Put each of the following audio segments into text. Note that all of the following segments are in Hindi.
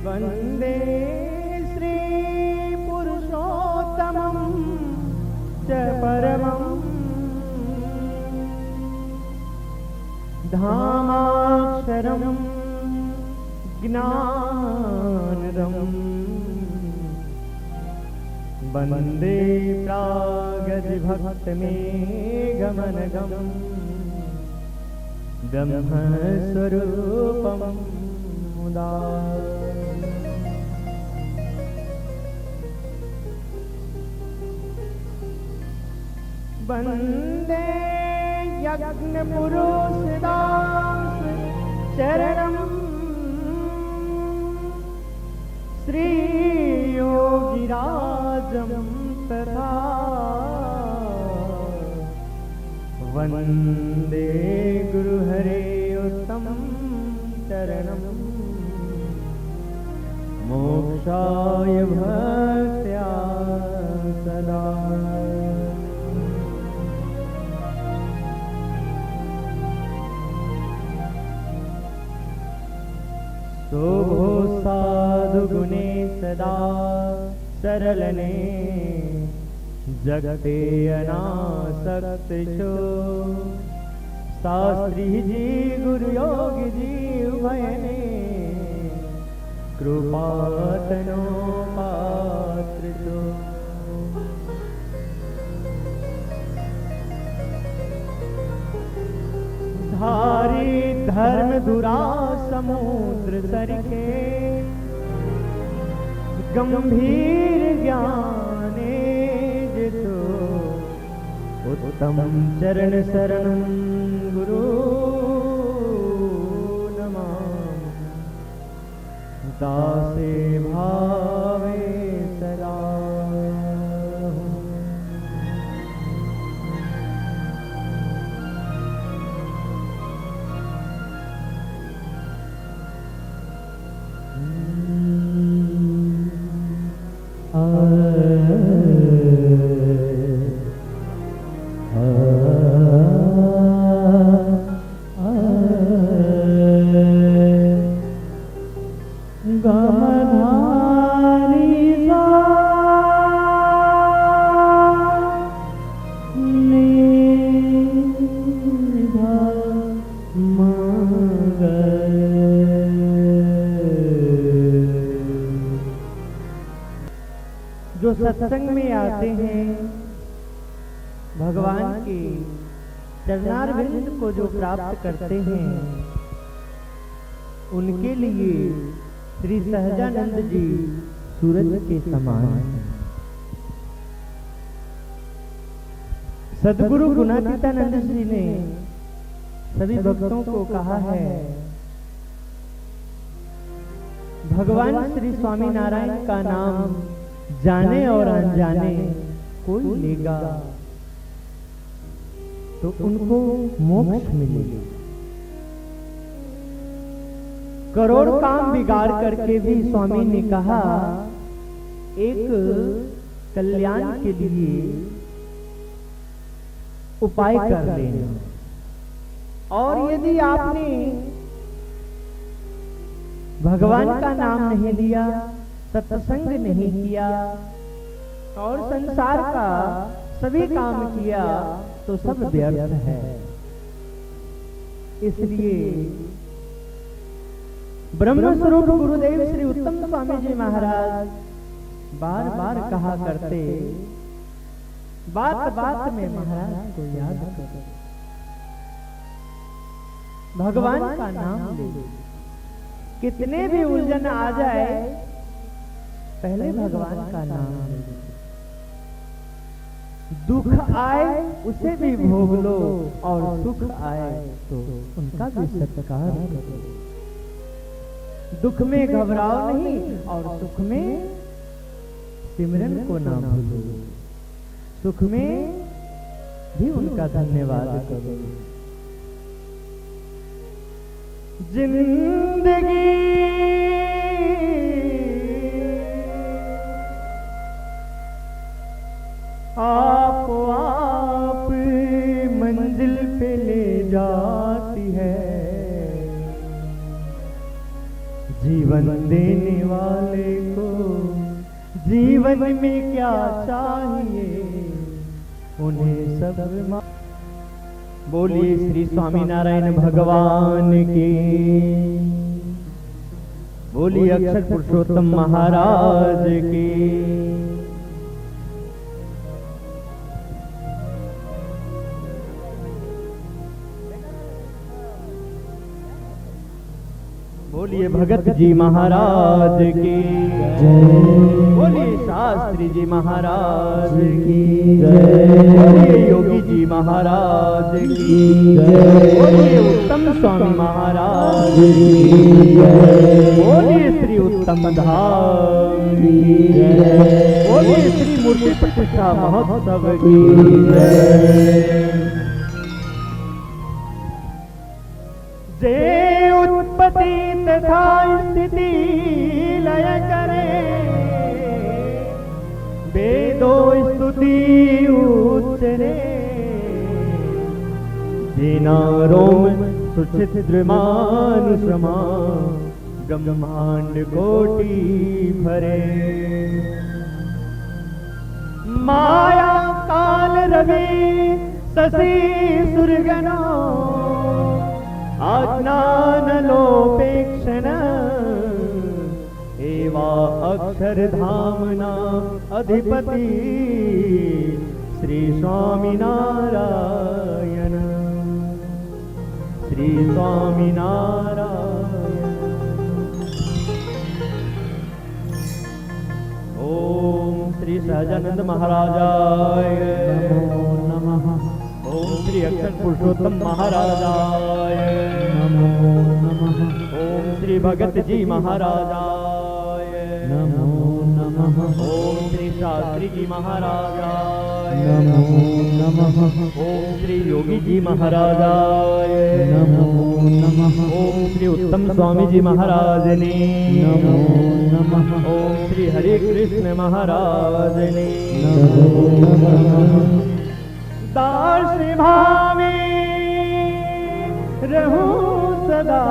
वंदे श्री पुरुषोत्तमं च परमं धामाक्षरं ज्ञानदम् वंदे प्रागतिभक्तमेघमनघम् ब्रह्मस्वरूपं मुदा। वंदे यज्ञपुरुषदास शरणं श्रीयोगिराजं तथा वंदे गुरुहरे उत्तमं चरणं मोक्षाय भक्त्या सदा। शोभो साधु गुणे सदा सरलने जगते अनासक्त छो। शास्त्री जी गुरु योगी जी उभयने कृपातनो पात्र छो। धारी धर्म धुरा समुद्र सरखे गंभीर ज्ञाने जितो उत्तम चरण शरण गुरु नमामि। दासे भावे सदा जो सत्संग में आते हैं, भगवान के चरणारविंद को जो प्राप्त करते हैं, उनके लिए श्री सहजानंद जी सूरज के समान हैं। सद्गुरु गुणातीतानंद जी ने सभी भक्तों को कहा है, भगवान श्री स्वामी नारायण का नाम जाने और अनजाने कोई लेगा तो उनको मोक्ष मिलेगा। करोड़ काम बिगाड़ करके भी स्वामी ने कहा, एक कल्याण के लिए उपाय कर लेना। और यदि आपने भगवान का नाम नहीं लिया, सत्संग नहीं किया और संसार का सभी काम किया तो सब व्यर्थ है। इसलिए ब्रह्म स्वरूप गुरुदेव श्री उत्तम स्वामी जी महाराज बार बार कहा करते, बात बात में महाराज को याद करो, भगवान का नाम ले। कितने भी उलझन आ जाए, पहले भगवान का नाम ले। दुख आए उसे भी भोग लो और सुख आए तो उनका भी सत्कार करो। दुख में घबराओ नहीं और सुख में सिमरन को ना भूलो। सुख में भी उनका धन्यवाद करो। जिंदगी आप मंजिल पे ले जाती है, जीवन जीवन देने वाले को जीवन में क्या चाहिए उन्हें सब। बोलिए श्री स्वामीनारायण भगवान की, बोलिए अक्षर पुरुषोत्तम महाराज की। बोलिए भगत जी महाराज की जय, बोलिए शास्त्री जी महाराज की जय, बोलिए योगी जी महाराज की जय, बोलिए उत्तम स्वामी महाराज की जय, बोलिए श्री उत्तम धाम की जय, बोलिए श्री मूर्ति प्रतिष्ठा महोत्सव की जय। जय उत्पत्ति तथा स्थिति लय करे, वेदो स्तुति उच्चरे, दीनारोम सुचिद्रमानुषमा, ब्रह्मांड कोटि भरे। माया काल रवि शशि सुरगणो, अज्ञानलोपेक्षण एवा अक्षरधामना अधिपति श्री स्वामीनारायण, श्री स्वामीनारायण। ओम श्री सहजानंद महाराजाय नमः। ओम श्री अक्षर पुरुषोत्तम महाराजाय नमो नमः। ओम श्री भगत जी महाराजाय नमो नमः। ओम श्री शास्त्री जी महाराजाय नमो नमः। ओम श्री योगी जी महाराजाय नमो नमः। ओम श्री उत्तम स्वामी जी महाराज ने नमो नमः। ओम श्री हरे कृष्ण महाराज ने नमो नमः। दास भावे रहूं सदा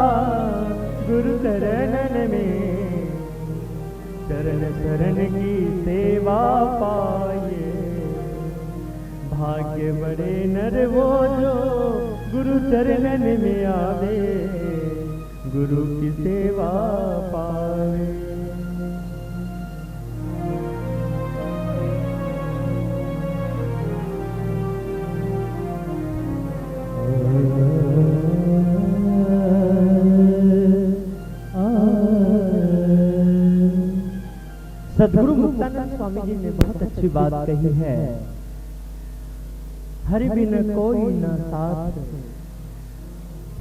गुरु चरणन में, चरण शरण की सेवा पाए। भाग्य बड़े नर वो जो गुरु चरणन में आवे, गुरु की सेवा पावे। सदगुरु मुक्तानंद स्वामी जी ने बहुत अच्छी बात कही है, हरि बिन कोई न साथ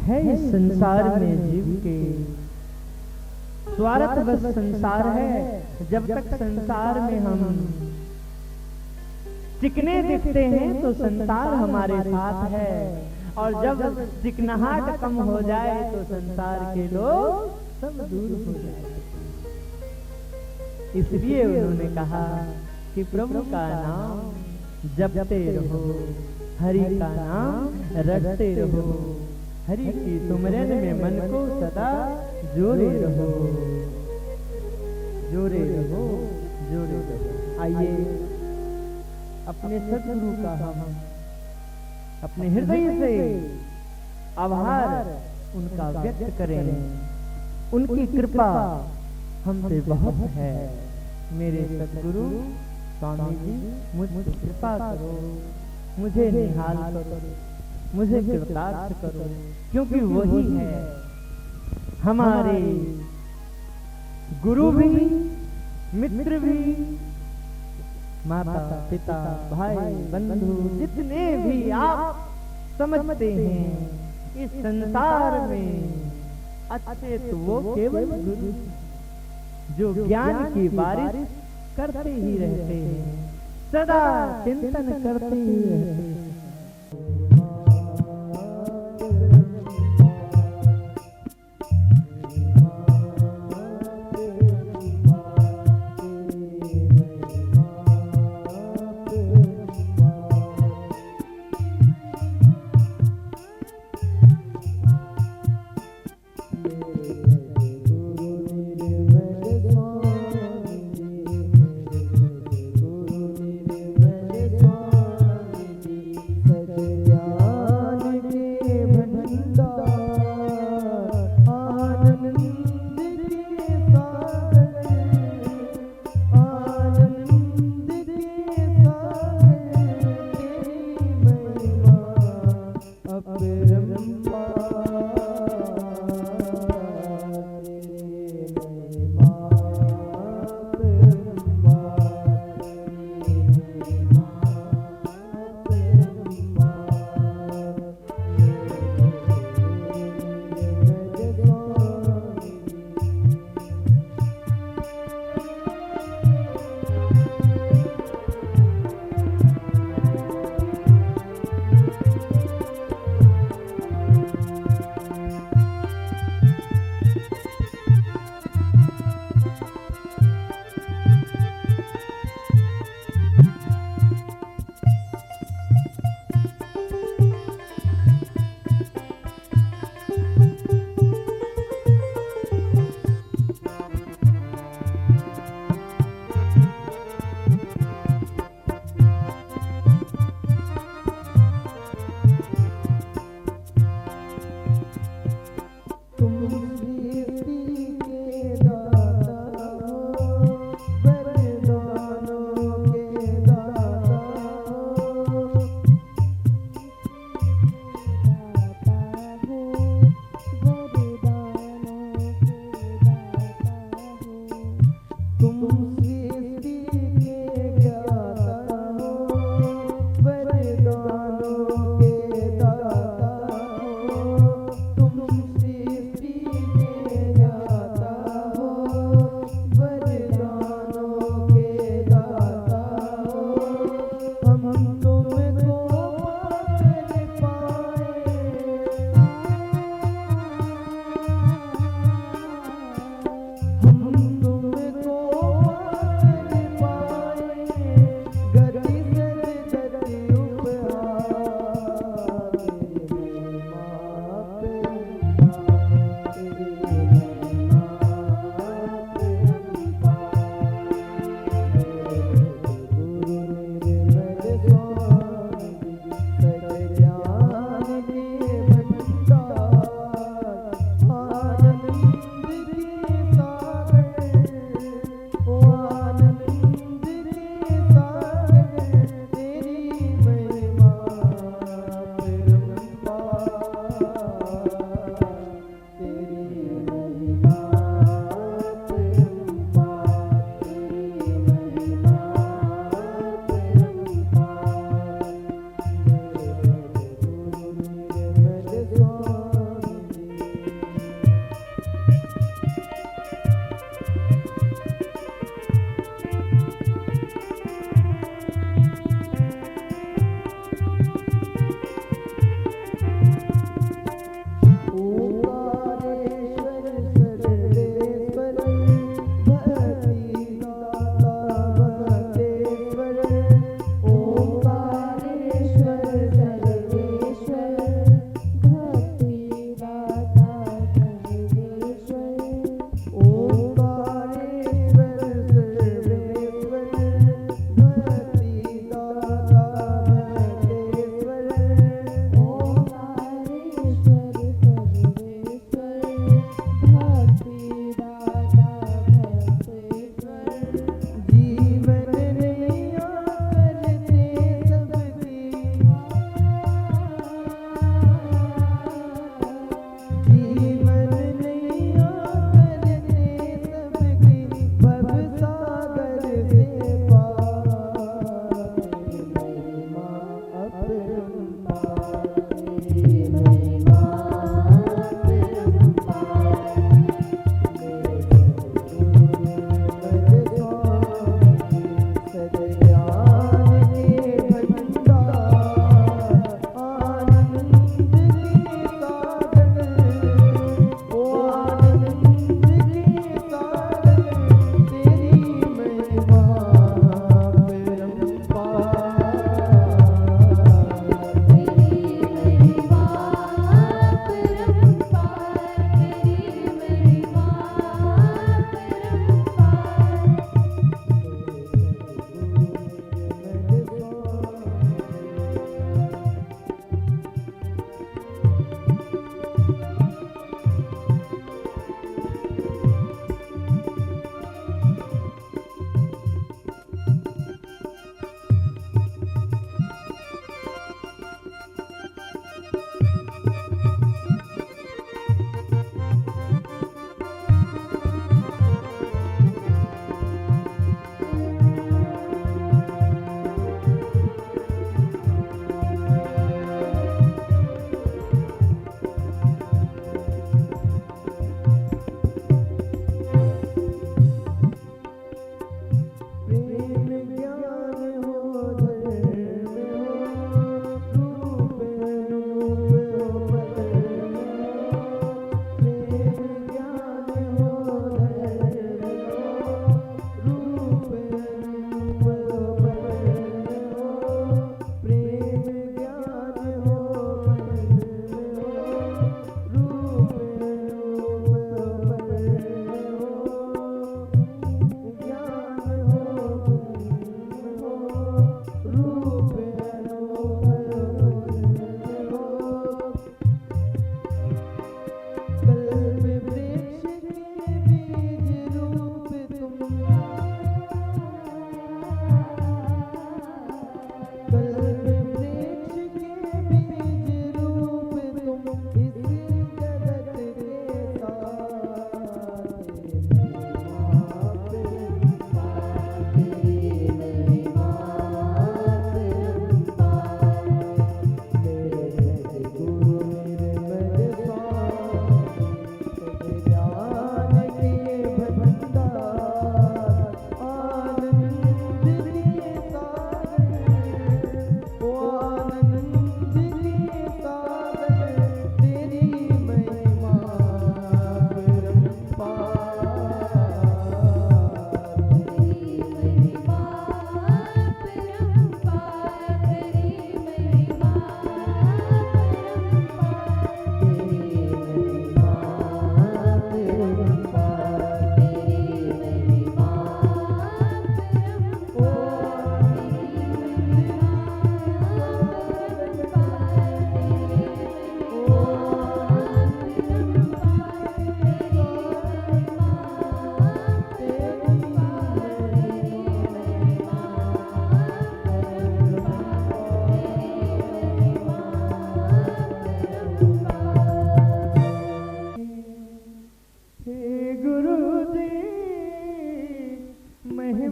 है इस संसार में जीव के। स्वार्थ बस संसार है, जब तक संसार में हम चिकने दिखते हैं तो संसार हमारे साथ है, और जब चिकनाहट कम हो जाए तो संसार के लोग सब दूर हो जाए। इसलिए उन्होंने कहा कि प्रभु का नाम जपते रहो, हरि का नाम रटते रहो, हरि की सुमरन में मन को सदा जोड़े रहो, जोड़े रहो, जोड़े रहो। आइए अपने सदगुरु का हम अपने हृदय से आभार उनका व्यक्त करें। उनकी कृपा हमसे बहुत है। मेरे सदगुरु स्वामी जी मुझ पर कृपा करो, मुझे निहाल करो, मुझे कृतार्थ करो, क्योंकि वही है हमारे गुरु भी, मित्र भी, माता पिता भाई बंधु जितने भी आप समझते हैं इस संसार में अच्छे, तो वो केवल गुरु जो ज्ञान की बारिश करते ही रहते हैं, सदा चिंतन करते ही रहते हैं।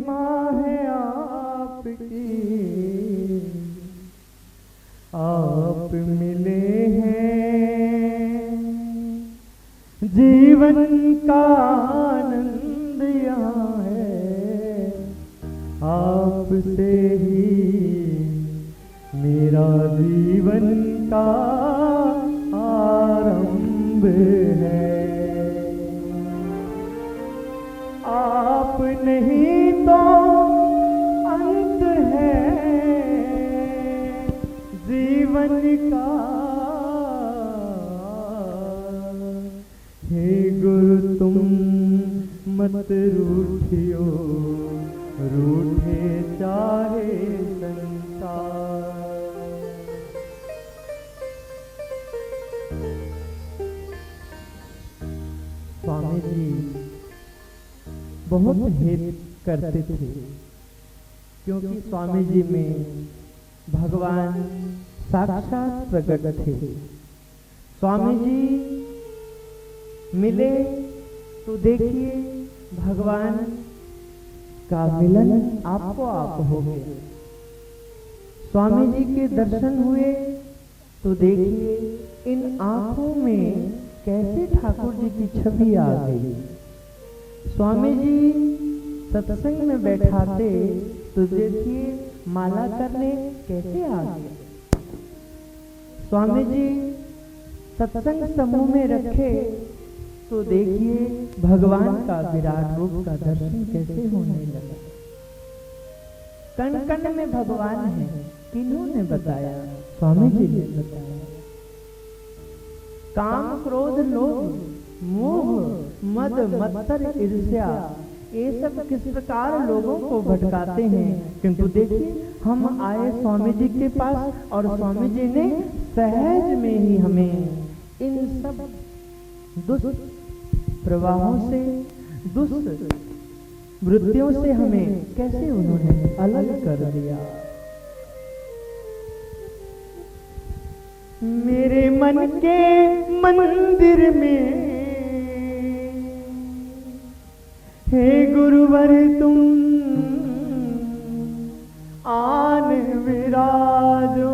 महिमा है आपकी, आप मिले हैं, जीवन का आनंद यहाँ है, आपसे ही मेरा जीवन का आरंभ है। आप नहीं तो अंत है जीवन का, हे गुरु तुम मत रूठियो, रूठे चाहे संसार। स्वामी जी बहुत हित करते थे, क्योंकि स्वामी जी में भगवान साक्षात प्रकट थे। स्वामी जी मिले तो देखिए भगवान का मिलन आपको आप हो गया। स्वामी जी के दर्शन हुए तो देखिए इन आंखों में कैसे ठाकुर जी की छवि आ गई। स्वामी जी सत्संग में बैठाते तो देखिए माला करने कैसे आ गए। स्वामी जी सत्संग समूह में रखे तो देखिए भगवान का विराट रूप का दर्शन कैसे होने लगा। कण कण में भगवान है, किन्होंने बताया? स्वामी जी ने बताया। काम क्रोध लोभ मोह मद मत्सर ईर्ष्या ये सब किस प्रकार लोगों को भटकाते हैं, किंतु देखिए हम आए स्वामी जी के पास और स्वामी जी ने सहज में ही हमें इन सब दुष्ट प्रवाहों से, दुष्ट वृत्तियों से हमें कैसे उन्होंने अलग कर दिया। मेरे मन के मंदिर में हे गुरुवर तुम आन विराजो,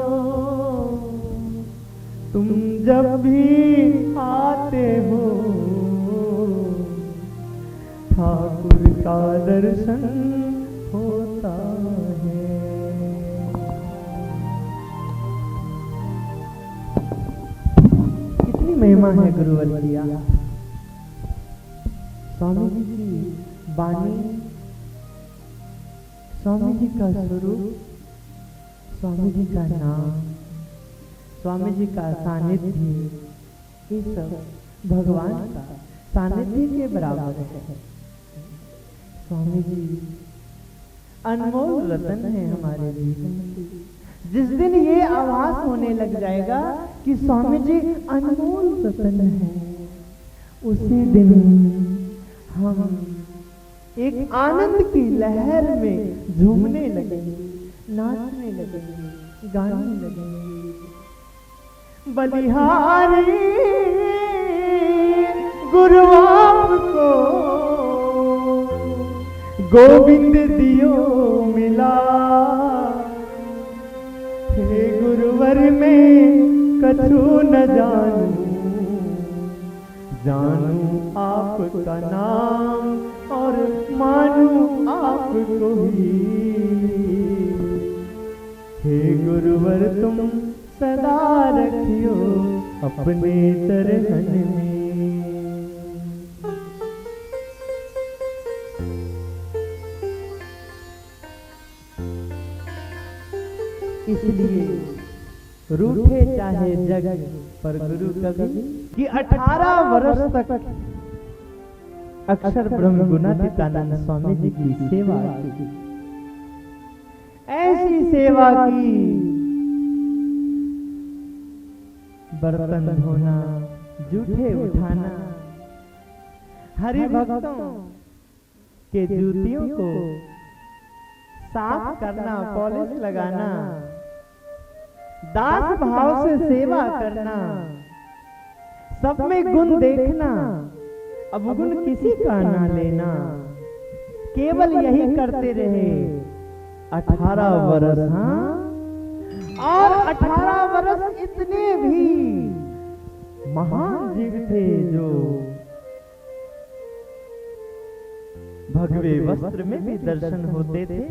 तुम जब भी आते हो ठाकुर का दर्शन होता है। कितनी महिमा है गुरुवर की। स्वामी जी की वाणी, स्वामी जी का स्वरूप, स्वामी जी का नाम, स्वामी जी का सानिध्य, ये सब भगवान का सानिध्य के बराबर है। स्वामी जी अनमोल रतन है हमारे जीवन में। जिस दिन ये आभास होने लग जाएगा कि स्वामी जी अनमोल रतन है, उसी दिन हम एक आनंद की लहर में झूमने लगेंगे, नाचने लगेंगे, गाने लगेंगे। बलिहारी गुरु आपको गोविंद दियो मिला, हे गुरुवर में कछु न जानू, जानू आपका नाम और मानू आपको ही। हे गुरुवर तुम सदा रखियो अपने चरण में। इसलिए रूठे चाहे जग पर गुरु कभी कि 18 वर्ष तक अक्षर ब्रह्म गुणातीतानंद स्वामी जी की सेवा की। ऐसी सेवा की, बर्तन धोना, जूठे उठाना, हरि भक्तों के जूतियों को साफ करना, पॉलिश लगाना, दास भाव से सेवा करना, सब में गुण देखना, अवगुण किसी का ना लेना, केवल यही करते रहे 18 वर्ष। हाँ, और 18 वर्ष इतने भी महान जीव थे जो भगवे वस्त्र में भी दर्शन होते थे,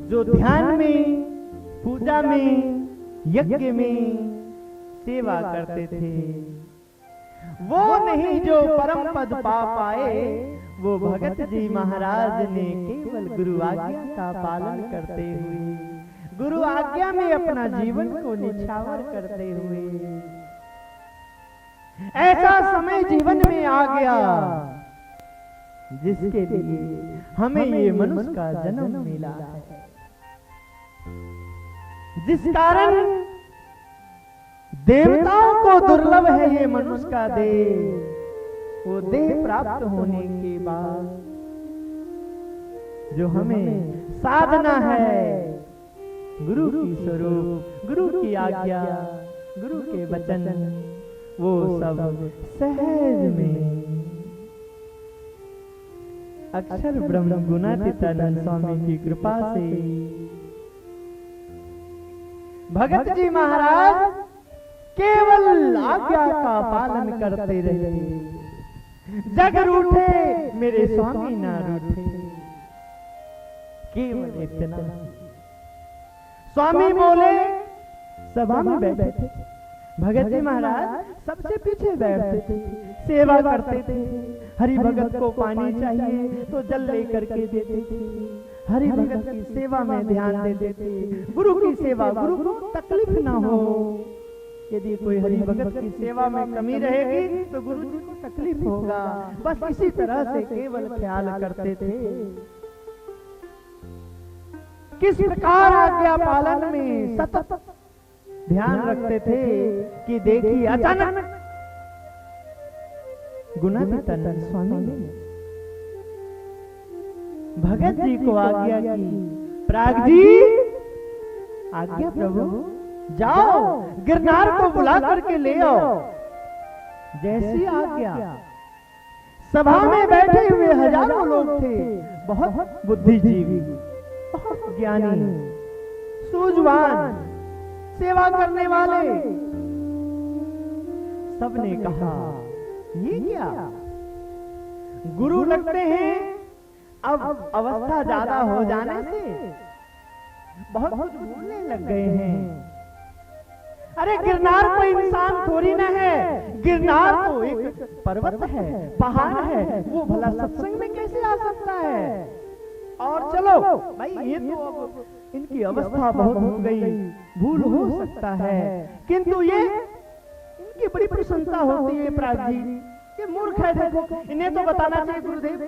जो ध्यान में, पूजा में, यज्ञ में सेवा करते थे। वो नहीं जो परम पद पा पाए, वो भगत जी महाराज ने केवल गुरु आज्ञा का पालन करते हुए, गुरु आज्ञा में अपना जीवन को निछावर करते हुए, ऐसा समय जीवन में आ गया जिसके लिए हमें ये मनुष्य का जन्म मिला है, जिस कारण देवताओं को दुर्लभ है ये मनुष्य का देह। वो देह प्राप्त होने के बाद जो हमें साधना है, गुरु की स्वरूप, गुरु की आज्ञा, गुरु के वचन, वो सब सहज में अक्षर ब्रह्म गुणातीतानंद स्वामी की कृपा से भगत जी महाराज केवल आज्ञा का पालन करते रहे। जग रूठे मेरे स्वामी ना रूठे, केवल इतना। स्वामी बोले, सभा में बैठे थे, भगत जी महाराज सबसे पीछे बैठते थे, सेवा करते थे। हरि भगत को पानी चाहिए तो जल लेकर के देते थे, हरि भगत की सेवा में ध्यान देते थे। गुरु की सेवा, गुरु को तकलीफ ना हो। यदि कोई हरि भगत की सेवा में कमी रहेगी तो गुरु जी को तकलीफ होगा। बस इसी तरह से केवल ख्याल करते थे। किस प्रकार आज्ञा पालन में सतत ध्यान रखते थे कि देखिए अचानक गुणातीतानंद स्वामी ने भगत जी को आज्ञा की, प्राग जी आज्ञा प्रभु, जाओ गिरनार को बुला करके ले आओ। जैसी आज्ञा। सभा में बैठे हुए हजारों लोग थे, बहुत बुद्धिजीवी, बहुत ज्ञानी, सूझवान, सेवा करने वाले। सबने कहा, ये क्या गुरु लगते हैं? अब अवस्था ज्यादा हो जाने से बहुत कुछ भूलने लग गए हैं। अरे गिरनार कोई इंसान थोड़ी ना है, गिरनार तो एक पर्वत है, पहाड़ है, वो भला सत्संग में कैसे आ सकता है? और चलो भाई, ये तो अब इनकी अवस्था बहुत हो गई, भूल हो सकता है, किंतु ये इनकी बड़ी प्रशंसा होती है। प्राग जी ये मूर्ख है, देखो इन्हें तो बताना चाहिए गुरुदेव,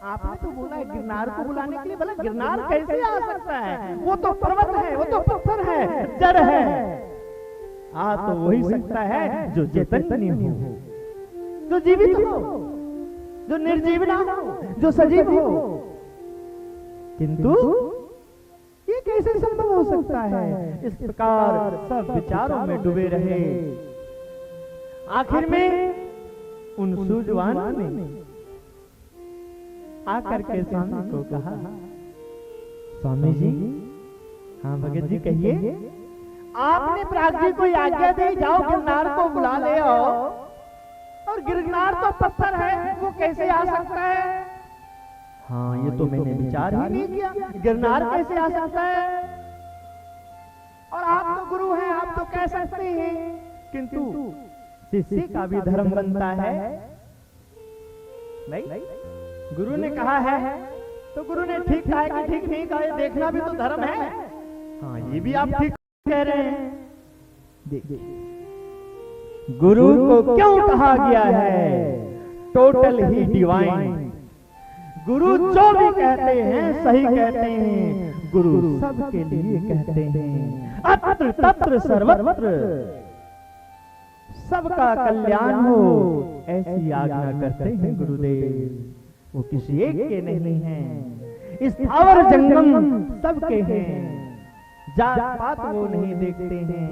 आपने तो बोला है गिरनार को बुलाने के लिए, भला गिरनार कैसे आ सकता है? वो तो पर्वत है, वो तो पत्थर है, जड़ है। आ तो वही सकता है जो चैतन्य हो, जो जीवित हो, जो निर्जीव ना हो, जो सजीव हो। किंतु ये कैसे संभव हो सकता है? इस प्रकार सब विचारों में डूबे रहे। आखिर में उन सूझवानों ने आकर के स्वामी को कहा, स्वामी जी, हाँ भगत जी कहिए। आपने प्राग जी को आज्ञा दी, जाओ गिरनार को बुला ले आओ, और गिरनार तो पत्थर है, वो कैसे आ सकता है? हाँ ये तो मैंने विचार ही नहीं किया, गिरनार कैसे आ सकता है? और आप तो गुरु हैं, आप तो कह सकते हैं, किंतु शिष्य का भी धर्म बनता है। नहीं, गुरु ने कहा है तो गुरु ने ठीक कहा है कि ठीक नहीं कहा है, देखना भी तो धर्म है। हाँ ये भी आप ठीक कह रहे हैं। देखिए गुरु को क्यों कहा गया है टोटल ही डिवाइन। गुरु जो भी कहते हैं सही कहते हैं, गुरु सबके लिए कहते हैं। अत्र तत्र सर्वत्र सबका कल्याण हो, ऐसी आज्ञा करते हैं गुरुदेव। वो किसी एक के नहीं हैं, स्थावर जंगम सबके हैं। जात पात वो नहीं देखते हैं,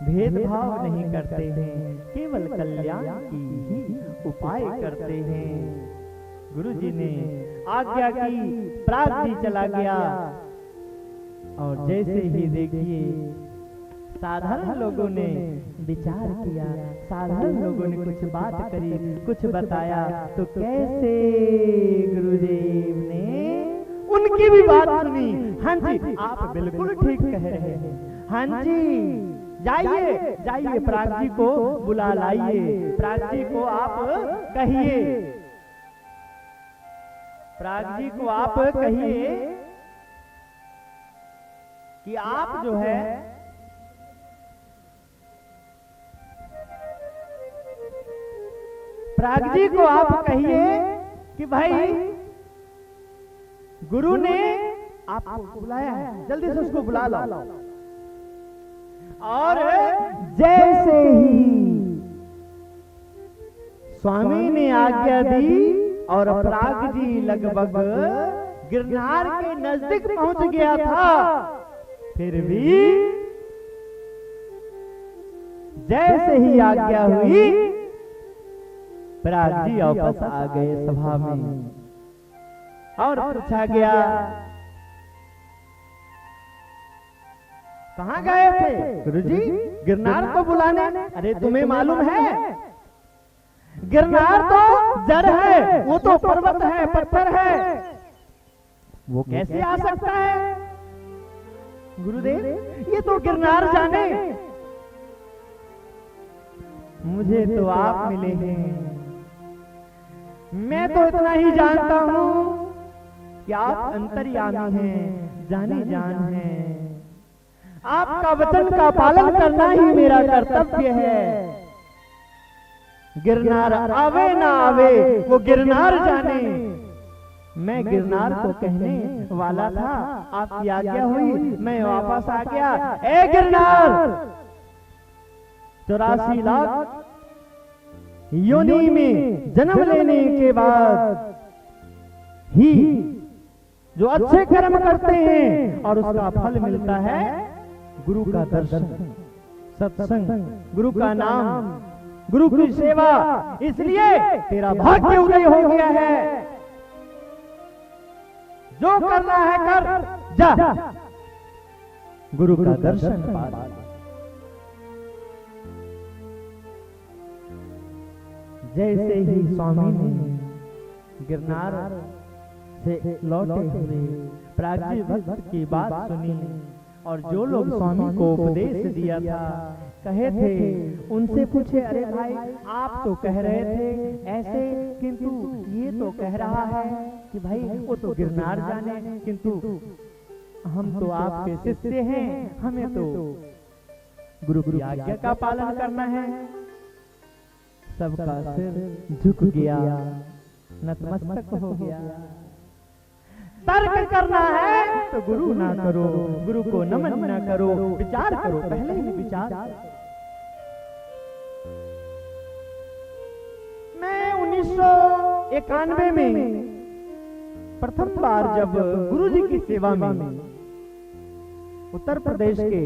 भेदभाव नहीं करते हैं, केवल कल्याण की ही उपाय करते हैं। गुरुजी ने आज्ञा की, प्राग जी चला गया। और जैसे ही देखिए साधारण लोगों ने विचार किया, साधारण लोगों ने कुछ बात करी, कुछ बताया, तो कैसे गुरुदेव ने उनकी भी बात सुनी। हाँ जी, आप बिल्कुल ठीक कह रहे हैं। हाँ जी, जाइए जाइए, प्राग जी को बुला लाइए, प्राग जी को आप कहिए, प्राग जी को आप कहिए कि आप जो है प्राग जी को आप कहिए कि भाई गुरु ने आपको बुलाया है, जल्दी से उसको बुला लो। और जैसे ही स्वामी ने आज्ञा दी और प्राग जी लगभग गिरनार के नजदीक पहुंच गया था, फिर भी जैसे ही आज्ञा हुई प्राग जी वापस आ गए सभा में। और पूछा गया, कहां गए थे गुरुजी? गिरनार को बुलाने। अरे तुम्हें मालूम है गिरनार तो जड़ है, वो तो पर्वत है, पत्थर है, वो कैसे आ सकता है? गुरुदेव ये तो गिरनार जाने, मुझे तो आप मिले हैं, मैं तो इतना ही जानता हूं कि आप अंतर्यामी हैं, जाने जान हैं, आपका वचन का पालन करना ही मेरा कर्तव्य है। गिरनार आवे ना आवे, वो गिरनार जाने, मैं गिरनार को कहने वाला था, आपकी आज्ञा हुई, मैं वापस आ गया। ए गिरनार, 84 लाख योनि में जन्म लेने के बाद ही जो अच्छे कर्म करते हैं और उसका फल मिलता है गुरु का दर्शन, सत्संग, गुरु का नाम, गुरु की सेवा, इसलिए तेरा भाग्य उदय हो गया है। जो करना है कर, जा गुरु का दर्शन पा। जैसे ही स्वामी ने गिरनार से लौटे हुए प्राग जी भक्त की बात सुनी और जो लोग स्वामी को उपदेश दिया था कहे थे, उनसे पूछे, अरे भाई आप तो कह रहे थे ऐसे, किंतु ये तो कह रहा है कि भाई वो तो गिरनार जाने, किंतु हम तो आपके शिष्य हैं, हमें तो गुरु की आज्ञा का पालन करना है। सबका सिर झुक गया, नतमस्तक हो गया। तर्क करना है तो गुरु ना करो, गुरु को नमन ना करो, विचार करो, पहले ही विचार। मैं 1991 में प्रथम बार जब गुरु जी की सेवा में उत्तर प्रदेश के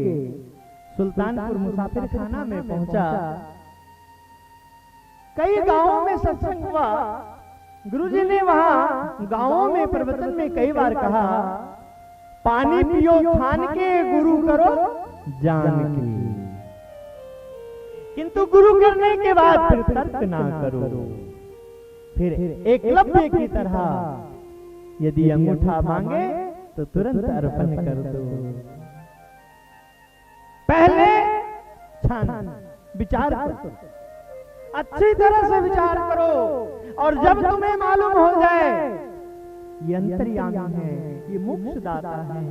सुल्तानपुर मुसाफिर खाना में पहुंचा, कई गांवों में सत्संग हुआ। गुरुजी ने वहां गांवों में प्रवचन में कई बार कहा, पानी पियो छान के, गुरु करो जान के, किंतु गुरु करने के बाद फिर तर्क ना करो। फिर एकलव्य की तरह यदि अंगूठा मांगे तो तुरंत अर्पण कर दो। पहले छान, विचार करो, अच्छी तरह से विचार करो, और जब तुम्हें मालूम हो जाए ये अंतर्यामी है, ये मोक्षदाता है,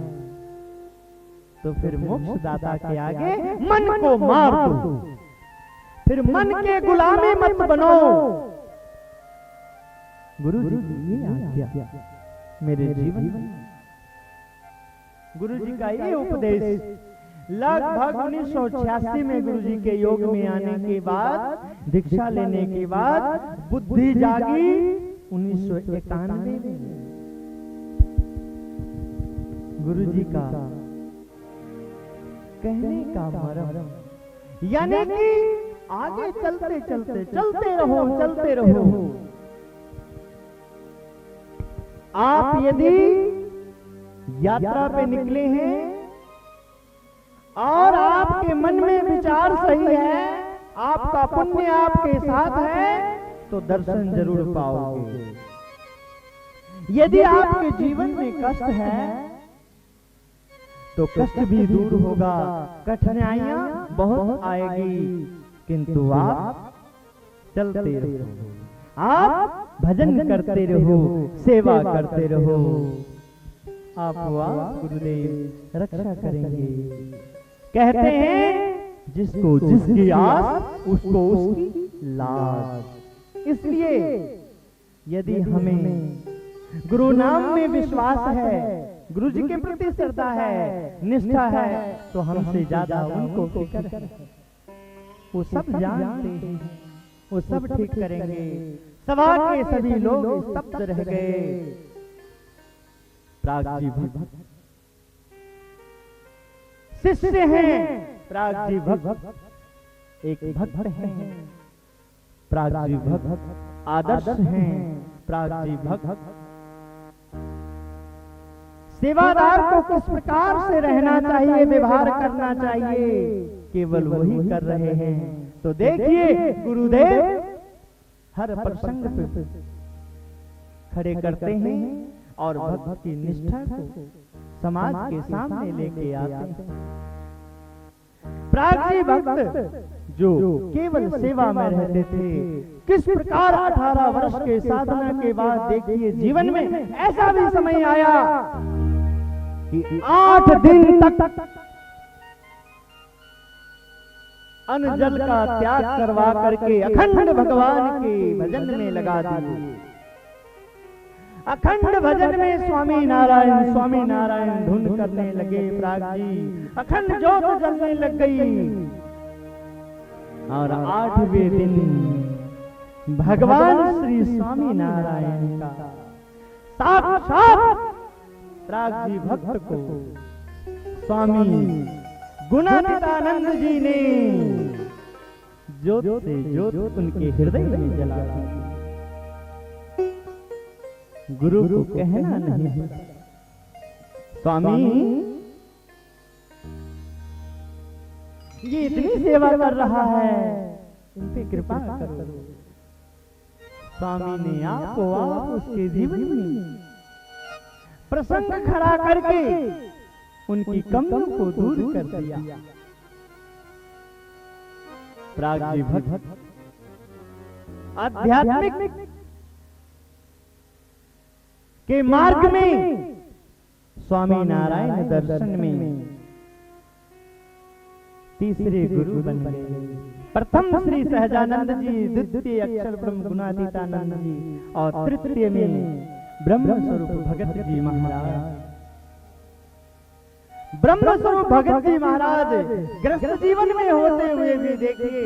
तो फिर मोक्षदाता के आगे मन को मार दो, फिर मन के गुलामी मत बनो। गुरु जी की ये आज्ञा मेरे जीवन में, गुरु जी का ये उपदेश लगभग 1986 में गुरुजी के योग में आने के बाद, दीक्षा लेने के बाद बुद्धि जागी 1991 में। गुरुजी का कहने का मर्म, यानी कि आगे चलते चलते, चलते रहो, चलते रहो, आप यदि यात्रा पे निकले हैं और आपके मन में विचार सही है, आपका पुण्य आपके साथ है, तो दर्शन जरूर पाओगे। यदि आपके जीवन में कष्ट है तो कष्ट भी दूर होगा, कठिनाइयां बहुत आएगी, किंतु आप चलते रहो, आप भजन करते रहो, सेवा करते रहो, आप गुरुदेव रक्षा करेंगे। कहते हैं जिसको जिसकी आस उसको उसकी लाज। इसलिए यदि हमें गुरु नाम में विश्वास है, गुरु जी के प्रति श्रद्धा है, निष्ठा है, तो हमसे ज्यादा उनको फिक्र है। वो सब जानते हैं, वो सब ठीक करेंगे। सभा के सभी लोग स्तब्ध रह गए। प्राग जी भक्त शिष्य हैं, प्राग जी भक्त एक भक्त हैं, प्राग जी भक्त आदर्श हैं, प्राग जी भक्त सेवादार को किस प्रकार से रहना चाहिए, व्यवहार करना चाहिए, केवल वही कर रहे हैं। तो देखिए गुरुदेव हर प्रसंग पे खड़े करते हैं और भक्त की निष्ठा को समाज के सामने लेके आते हैं। प्राग जी भक्त जो केवल सेवा में रहते थे, किस प्रकार 18 वर्ष के साधना के बाद देखिए जीवन में ऐसा भी समय आया कि 8 दिन तक अन्न जल का त्याग करवा करके अखंड भगवान के भजन में लगा दिए। अखंड भजन में स्वामी नारायण धुन करने लगे प्राग जी। अखंड ज्योत जलने लग गई और 8वें दिन भगवान श्री स्वामी नारायण का साक्षात प्राग जी भक्त को स्वामी गुणातीतानंद जी ने ज्योत से ज्योत उनके हृदय में जला दी। गुरु को कहना नहीं है, स्वामी ये इतनी सेवा कर रहा है, इन पे कृपा करो। स्वामी ने आपको आप उसके जीवन में प्रसंग खड़ा करके उनकी कमियों को दूर कर दिया। प्राग जी भक्त आध्यात्मिक के मार्ग में स्वामी नारायण दर्शन में तीसरे गुरु बन गए। प्रथम श्री सहजानंद जी, द्वितीय अक्षर ब्रह्म गुणातीतानंद जी और तृतीय में ब्रह्म स्वरूप भगत जी महाराज। ब्रह्म स्वरूप भगत जी महाराज गृहस्थ जीवन में होते हुए भी देखिए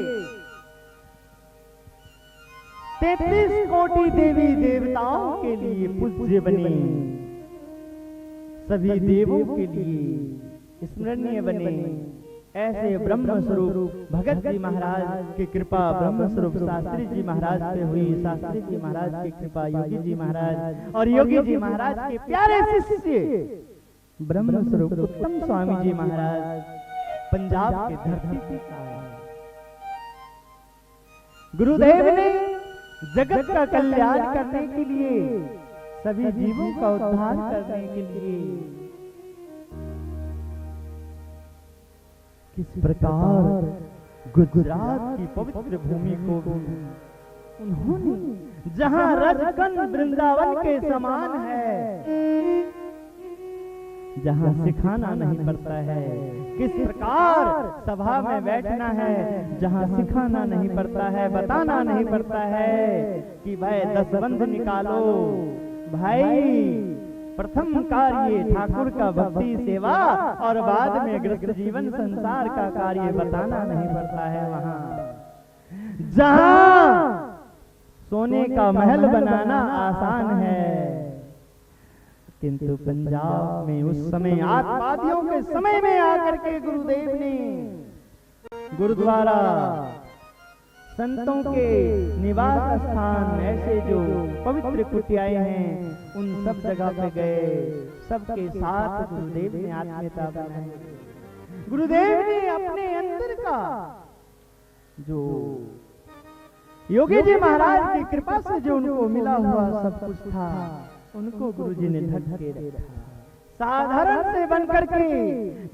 33 कोटि देवी देवताओं के लिए पूज्य बने, सभी देवों के लिए स्मरणीय बने। ऐसे ब्रह्म स्वरूप भगत जी महाराज की कृपा ब्रह्म स्वरूप शास्त्री जी महाराज पे हुई। शास्त्री जी महाराज की कृपा योगी जी महाराज और योगी जी महाराज के प्यारे शिष्य ब्रह्म स्वरूप उत्तम स्वामी जी महाराज पंजाब के धरती पे आए। गुरुदेव ने जगत का कल्याण करने के लिए, सभी जीवों का उद्धार करने के लिए किस प्रकार गुजरात की पवित्र भूमि को उन्होंने, जहां रजकन वृंदावन के समान है, जहां सिखाना नहीं पड़ता है, किस प्रकार सभा में बैठना है, जहां सिखाना नहीं पड़ता है, बताना नहीं पड़ता है कि भाई 10 बंद निकालो, भाई प्रथम कार्य ठाकुर का भक्ति सेवा और बाद में गृहस्थ जीवन संसार का कार्य बताना नहीं पड़ता है। वहां जहां सोने का महल बनाना आसान है, किंतु पंजाब में उस समय आतंकवादियों के समय में आकर के गुरुदेव ने गुरुद्वारा संतों के निवास स्थान ऐसे जो पवित्र कुटियाएं हैं उन सब जगह पे गए, सबके साथ गुरुदेव ने आत्मीयता बनाई। गुरुदेव ने अपने अंदर का जो योगी जी महाराज की कृपा से जो उनको मिला हुआ सब कुछ था, उनको गुरुजी ने ढक के रखा। साधारण से बनकर के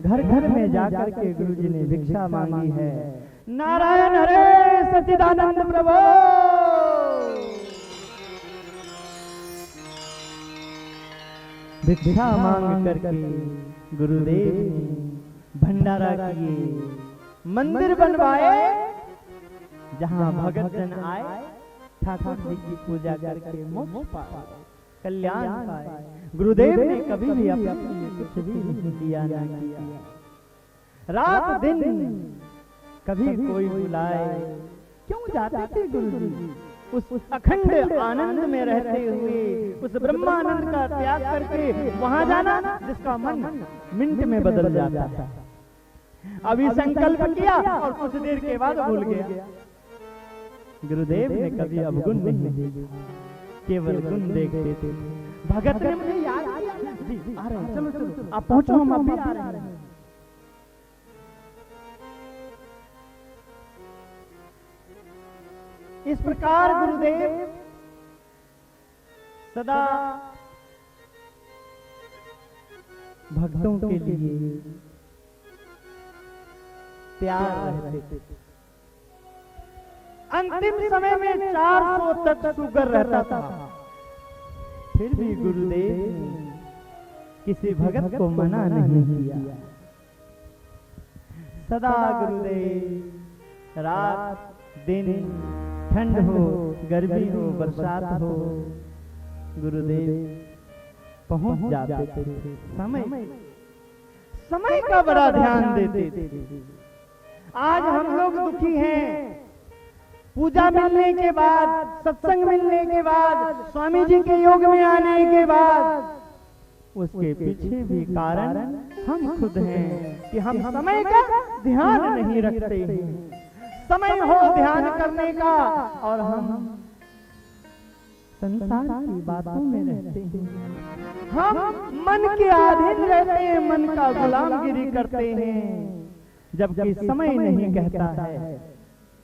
घर घर में जाकर के गुरुजी ने भिक्षा मांगी है। नारायण हरे सच्चिदानंद प्रभु। भिक्षा मांग करके गुरुदेव ने भंडारा किए, मंदिर बनवाए, जहां भगत जन आए ठाकुर जी की पूजा करके मोक्ष पाए, कल्याण पाए। गुरुदेव ने कभी भी अपने लिए कुछ भी नहीं किया, ना किया। रात दिन कभी कोई बुलाए क्यों जाते थे गुरुजी? उस अखंड आनंद में रहते हुए उस ब्रह्मानंद का त्याग करके वहां जाना जिसका मन मिनट में बदल जाता था। अभी संकल्प किया और कुछ देर के बाद भूल गया। गुरुदेव ने कभी अवगुण नहीं देखा, केवल गुण देखते थे। भगत ने मुझे याद किया, जी आ रहे हैं, चलो चलो आप पहुंचो, हम अभी आ रहे हैं। इस प्रकार गुरुदेव सदा भक्तों के लिए तैयार रहते थे। अंतिम समय में 400 तक शुगर रहता था, फिर भी गुरुदेव ने किसी भगत को मना नहीं किया। सदा गुरुदेव रात दिन, ठंड हो, गर्मी हो, बरसात हो, गुरुदेव पहुंच जाते थे। समय का बड़ा ध्यान देते थे। आज हम लोग दुखी हैं। पूजा मिलने के बाद, सत्संग मिलने के बाद, स्वामी जी के योग में आने के बाद, उसके पीछे भी कारण हम खुद हैं कि हम समय का ध्यान नहीं रखते हैं। समय हो ध्यान करने का और हम संसार की बातों में रहते हैं। हम मन के अधीन रहते हैं, मन का गुलामगिरी करते हैं, जबकि समय नहीं कहता है।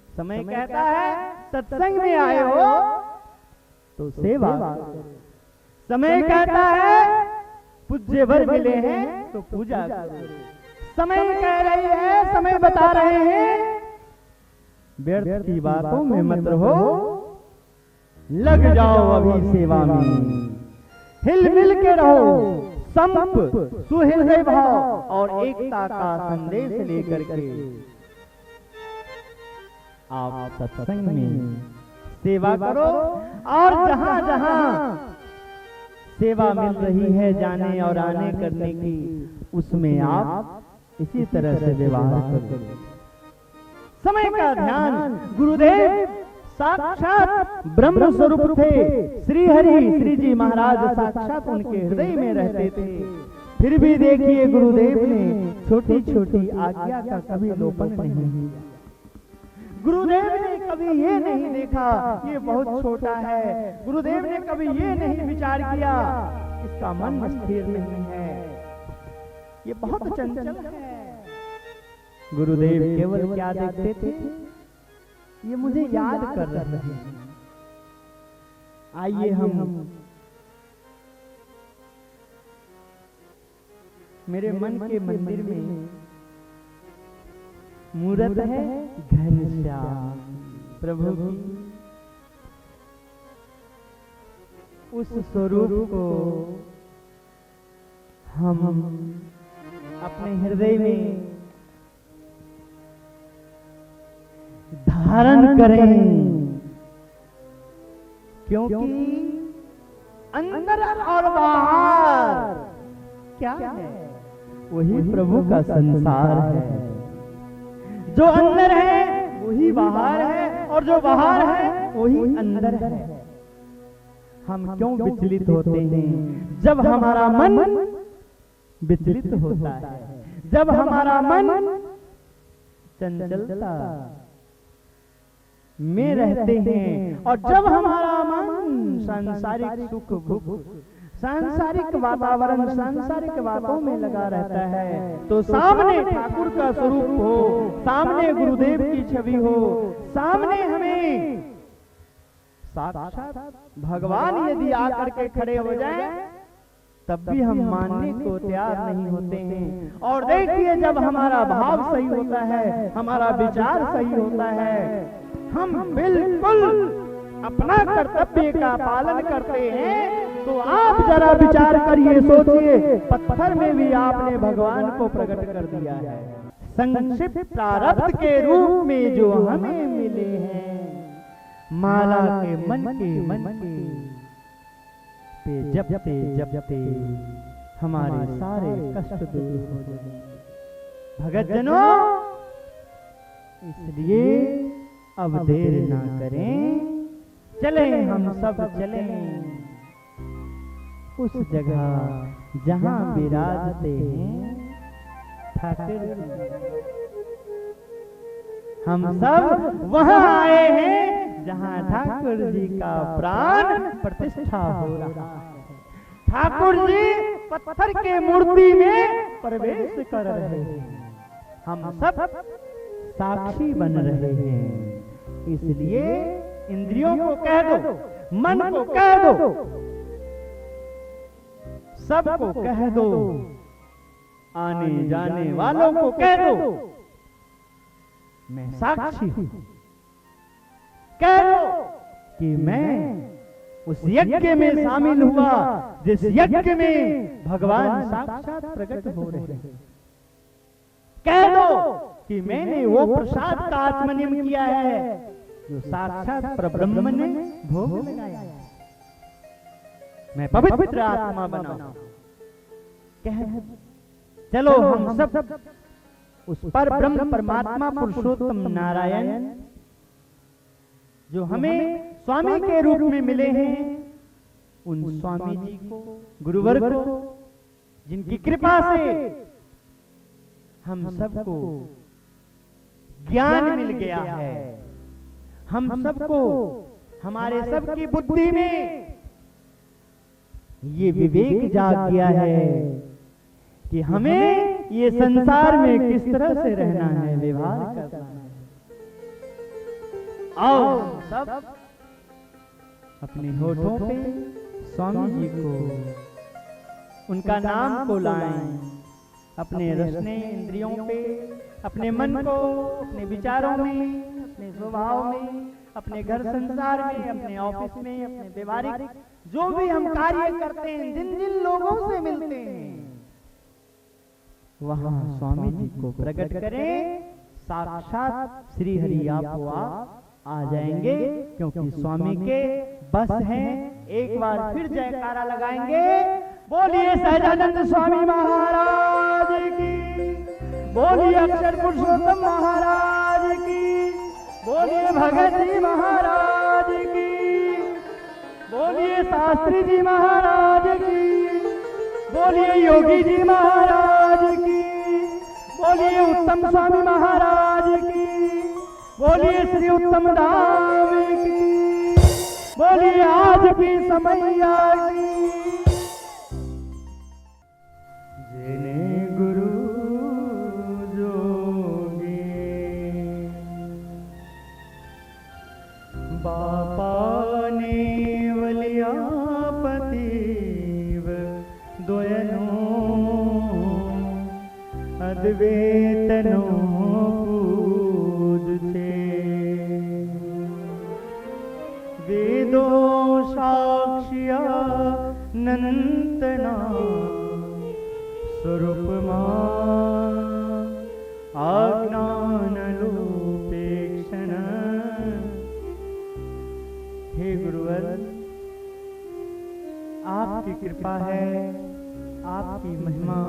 समय कहता है सत्संग में आए हो तो सेवा। समय कहता है पूज्य वर मिले हैं तो पूजा करो। समय कह रही है, समय बता रहे हैं व्यर्थ की बातों में मत रहो, लग जाओ अभी सेवा में, हिल मिल के रहो, संप सुहृदय भाव और एकता का संदेश लेकर के आप सत्संग में सेवा करो। और जहां जहां सेवा मिल रही है जाने और आने करने की, उसमें आप इसी तरह से व्यवहार करो। समय का ध्यान। गुरुदेव साक्षात ब्रह्म स्वरूप थे। श्री हरि श्री जी महाराज साक्षात उनके हृदय में रहते थे। फिर भी देखिए गुरुदेव ने छोटी छोटी आज्ञा का कभी लोपन नहीं किया। गुरुदेव ने कभी ये नहीं देखा ये बहुत छोटा है। गुरुदेव ने कभी ये नहीं विचार किया इसका मन स्थिर नहीं है, ये बहुत चंचल है। गुरुदेव केवल क्या देखते थे, ये मुझे याद कर रहे हैं। आइए हम मेरे मन के मंदिर में मूर्त है घनश्याम प्रभु की, उस स्वरूप को हम अपने हृदय में धारण करें, क्योंकि अंदर और बाहर क्या है, वही प्रभु का संसार है। जो अंदर है वही बाहर है और जो बाहर है वही अंदर है। हम क्यों विचलित होते हैं? जब हमारा मन विचलित होता है, जब हमारा मन चंचलता में रहते हैं, और जब हमारा मन सांसारिक सुख भुख, सांसारिक वातावरण, सांसारिक बातों में लगा रहता है, तो सामने ठाकुर का स्वरूप हो, सामने गुरुदेव की छवि हो, सामने हमें साक्षात भगवान यदि आकर के खड़े हो जाए, तब भी हम मानने को तैयार नहीं होते हैं। और देखिए, जब हमारा भाव सही होता है, हमारा विचार सही होता है, हम बिल्कुल अपना कर्तव्य का पालन करते हैं, तो आप जरा विचार करिए, सोचिए, पत्थर में भी आपने भगवान को प्रकट कर दिया है। संक्षिप्त प्रारब्ध के रूप में जो हमें मिले हैं, माला के मन के पे जपते हमारे सारे कष्ट दूर हो जाए। भगत जनों, इसलिए अब देर ना करें, चलें, हम सब चलें उस जगह जहां विराजते हैं ठाकुर जी। हम सब वहां आए हैं जहां ठाकुर जी का प्राण प्रतिष्ठा हो रहा है। ठाकुर जी पत्थर के मूर्ति में प्रवेश कर रहे हैं, हम सब साक्षी बन रहे हैं। इसलिए इंद्रियों को कह दो, मन को कह दो, सबको कह दो, आने जाने वालों को कह दो, मैं साक्षी हूं। कह दो कि मैं उस यज्ञ में शामिल हुआ जिस यज्ञ में भगवान साक्षात प्रकट हो रहे हैं। कह दो कि मैंने वो प्रसाद का आत्मनियम किया है जो साक्षात परब्रह्म ने भोग लगाया है। मैं पवित्र आत्मा बना। कह चलो हम सब उस पर ब्रह्म परमात्मा पुरुषोत्तम नारायण जो हमें स्वामी के रूप में मिले हैं, उन स्वामी जी को, गुरुवर को, जिनकी कृपा से हम सबको ज्ञान मिल गया है, हम सबको, हमारे सबकी बुद्धि में ये विवेक जाग गया है कि हमें ये संसार में किस तरह से रहना है, व्यवहार करना है। आओ सब अपने होठों पे स्वामी जी को, उनका नाम को लाएं, अपने रसने इंद्रियों पे, अपने मन को, अपने विचारों में, अपने स्वभाव में, अपने घर संसार में, अपने ऑफिस में, अपने व्यवहारिक जो भी हम कार्य करते हैं, जिन जिन लोगों से मिलते हैं, वहां स्वामी जी को प्रकट करें। साक्षात श्री हरि आप आ जाएंगे, क्योंकि स्वामी के बस हैं। एक बार फिर जयकारा लगाएंगे, बोलिए सहजानंद स्वामी महाराज की, बोलिए अक्षर पुरुषोत्तम महाराज की, बोलिए भगत जी महाराज की, बोलिए शास्त्री जी महाराज की, बोलिए योगी जी महाराज की, बोलिए उत्तम स्वामी महाराज की, बोलिए श्री उत्तम धाम की, बोलिए आज की समैया की। जिने गुरु जोगे बापा ने वलिया पतिव दोयनो अद्वैतनो वेदो साक्षिया नंतना स्वरूप आज्ञान लोपेक्षण। हे गुरुवर, आपकी कृपा है, आपकी महिमा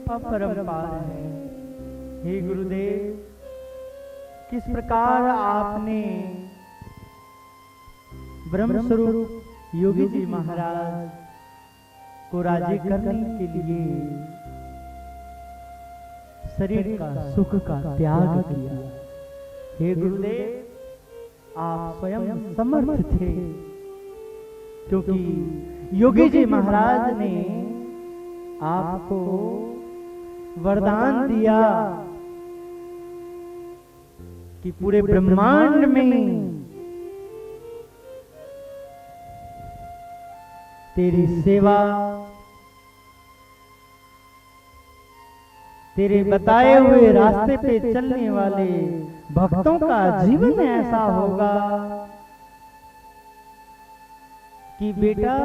अपरंपार है। हे गुरुदेव, किस प्रकार आपने ब्रह्म स्वरूप योगी जी महाराज को राजी करने के लिए शरीर का सुख का त्याग किया। हे गुरुदेव, आप स्वयं समर्थ थे, क्योंकि योगी जी महाराज ने आपको वरदान दिया कि पूरे ब्रह्मांड में तेरी सेवा, तेरे बताए हुए रास्ते पे चलने वाले भक्तों का जीवन ऐसा होगा कि बेटा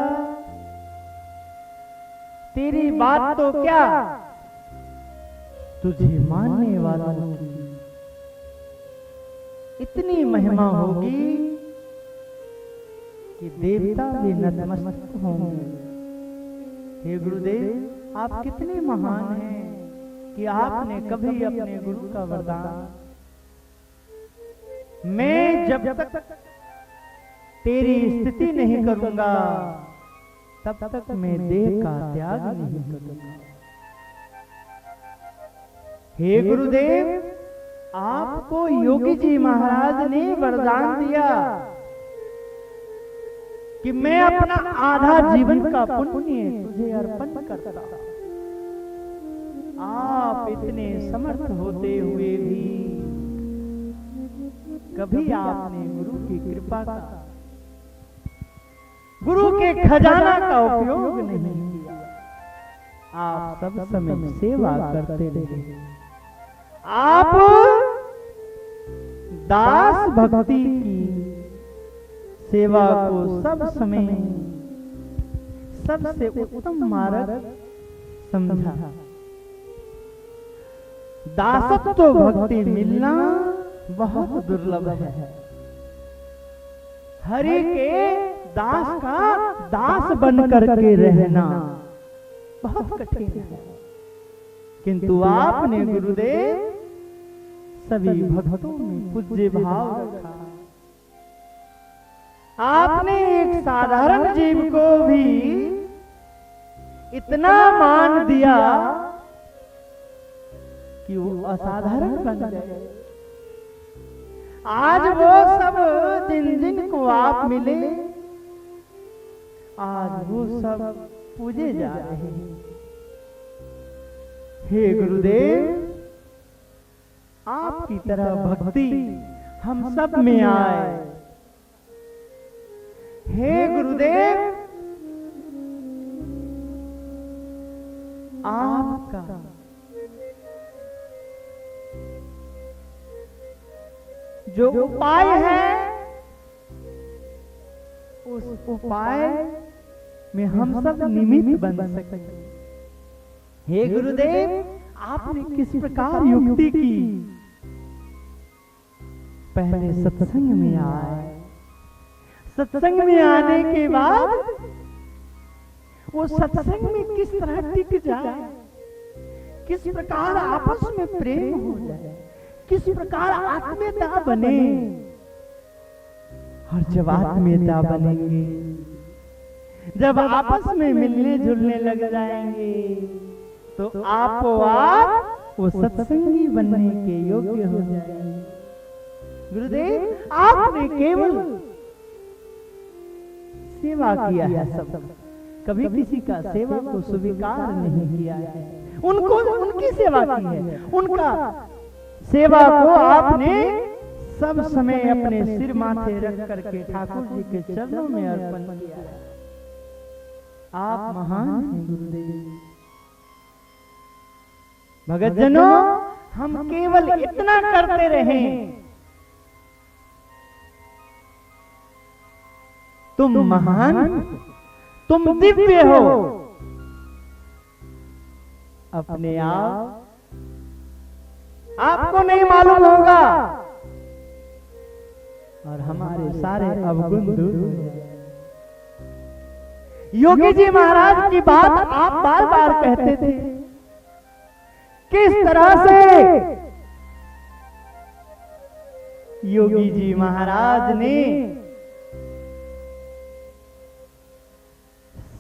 तेरी बात तो क्या, तुझे मानने वालों की इतनी महिमा होगी कि देवता भी नतमस्तक होंगे। हे गुरुदेव, आप कितने महान हैं कि आपने कभी अपने गुरु का वरदान, मैं जब तक तेरी स्थिति नहीं करूंगा तब तक मैं देह का त्याग नहीं करूंगा। हे गुरुदेव, आपको योगी जी महाराज ने वरदान दिया कि मैं अपना आधा जीवन का पुण्य तुझे अर्पण करता। आप इतने समर्थ होते हुए भी कभी आपने गुरु की कृपा का, गुरु के खजाना का उपयोग नहीं किया। आप सब समय सेवा करते रहे। आप दास भक्ति की सेवा को सब समय सबसे उत्तम मार्ग समझा। दासत्व भक्ति मिलना बहुत दुर्लभ है। हरि के दास का दास बन करके रहना बहुत कठिन है, किंतु आपने गुरुदेव सभी भक्तों में पूज्य भाव रखा। आपने एक साधारण जीव को भी इतना मान दिया कि वो असाधारण बन गए। आज वो सब जिन जिन को आप मिले, आज वो सब पूजे जा रहे हैं। हे गुरुदेव, आपकी तरह भक्ति हम सब में आए। हे गुरुदेव, आपका जो उपाय है, उस उपाय में हम सब निमित्त बन सके। हे गुरुदेव, आपने किस प्रकार युक्ति की? पहले सत्संग में आए, सत्संग में आने के बाद वो सत्संग में किस तरह टिक जाए, किस प्रकार आपस में प्रेम हो जाए, किस प्रकार आत्मीयता बने। और जब आत्मीयता बनेंगे, जब आपस में मिलने जुलने लग जाएंगे, तो आपो आप वो सत्संगी बनने के योग्य हो जाएंगे। गुरुदेव, आपने केवल सेवा किया है, सब कभी किसी का सेवा को स्वीकार नहीं किया है। उनको उनकी सेवा की है, उनका सेवा को आपने सब समय अपने सिर माथे रख करके ठाकुर जी के चरणों में अर्पण किया है। आप महान हैं गुरुदेव। भगत जनों, हम केवल इतना करते रहें, तुम महान, तुम दिव्य हो। अपने आप आपको नहीं मालूम होगा और हमारे सारे अवगुण दूर हो जाएंगे। योगी जी महाराज की बात आप बार बार कहते थे, किस तरह से योगी जी महाराज ने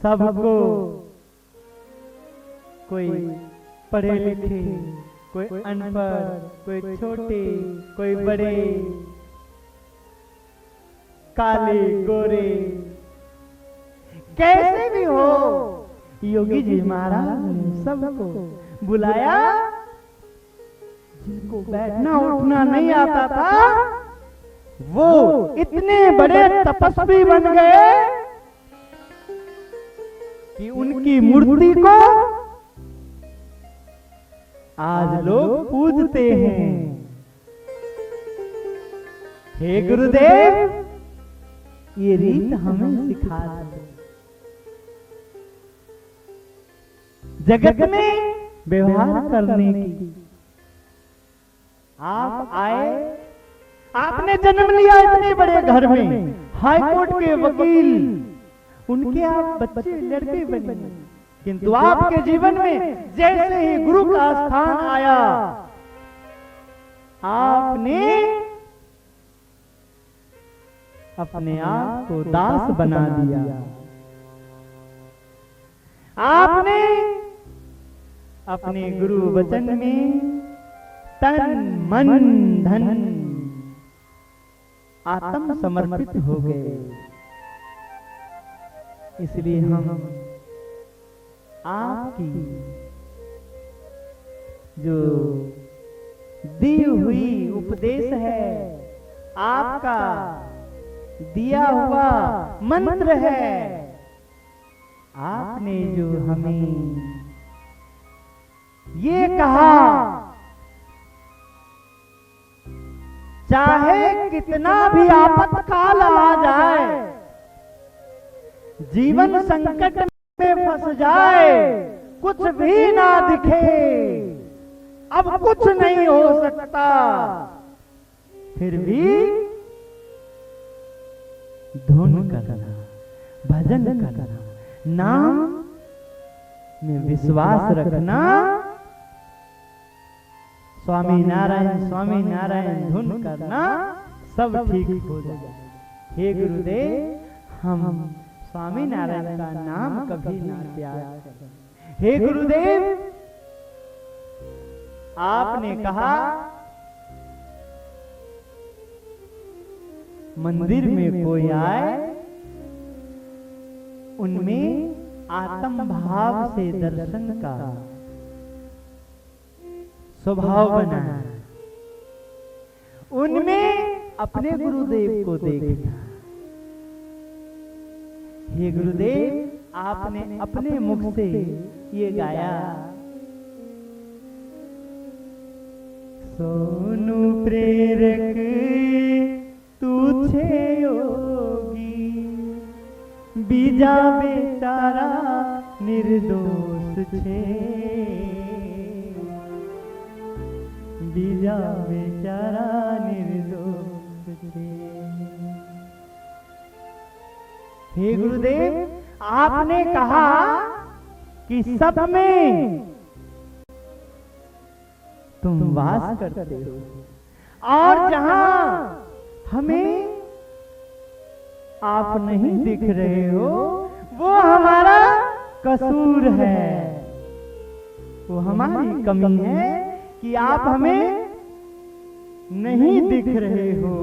सबको, कोई पढ़े लिखे, कोई अनपढ़, कोई छोटे, कोई बड़े, काले गोरे कैसे भी हो, योगी जी महाराज ने सबको बुलाया। जिनको बैठना उठना नहीं आता था वो इतने बड़े तपस्वी बन गए कि उनकी मूर्ति को आज लोग पूजते हैं। हे गुरुदेव, ये रीत हमें सिखा दो। जगत में व्यवहार करने की आप आए, आपने जन्म लिया इतने बड़े घर में, हाई कोर्ट के वकील, उनके आप बच्चे लड़के बने, किंतु आपके जीवन में जैसे ही गुरु का स्थान आया आपने अपने आप को दास बना दिया। आपने अपने गुरु वचन में तन मन धन आत्म समर्पित हो गए। इसलिए हम आपकी जो दी हुई उपदेश है, आपका दिया हुआ मंत्र है, आपने जो हमें ये कहा, चाहे कितना भी आपातकाल आ जाए, जीवन संकट में फंस जाए, कुछ भी ना दिखे, अब कुछ नहीं हो सकता, फिर भी धुन करना, भजन करना, नाम में विश्वास रखना, स्वामी नारायण धुन करना, सब ठीक हो जाए। हे गुरुदेव, हम स्वामी नारायण का नाम कभी ना त्याग करें। हे गुरुदेव, आपने कहा मंदिर में कोई आए, उनमें आत्म भाव से दर्शन का स्वभाव बनाना, उनमें अपने गुरुदेव को देखना। हे गुरुदेव, आपने अपने मुख से ये गाया, सोनू प्रेरक तू छे योगी, बीजा बेचारा निर्दोष छे, बीजा बेचारा निर्दोष छे। हे गुरुदेव, आपने कहा कि सब में तुम वास करते हो और जहां हमें आप नहीं दिख रहे हो वो हमारा कसूर है, वो हमारी कमी है कि आप हमें नहीं दिख रहे हो।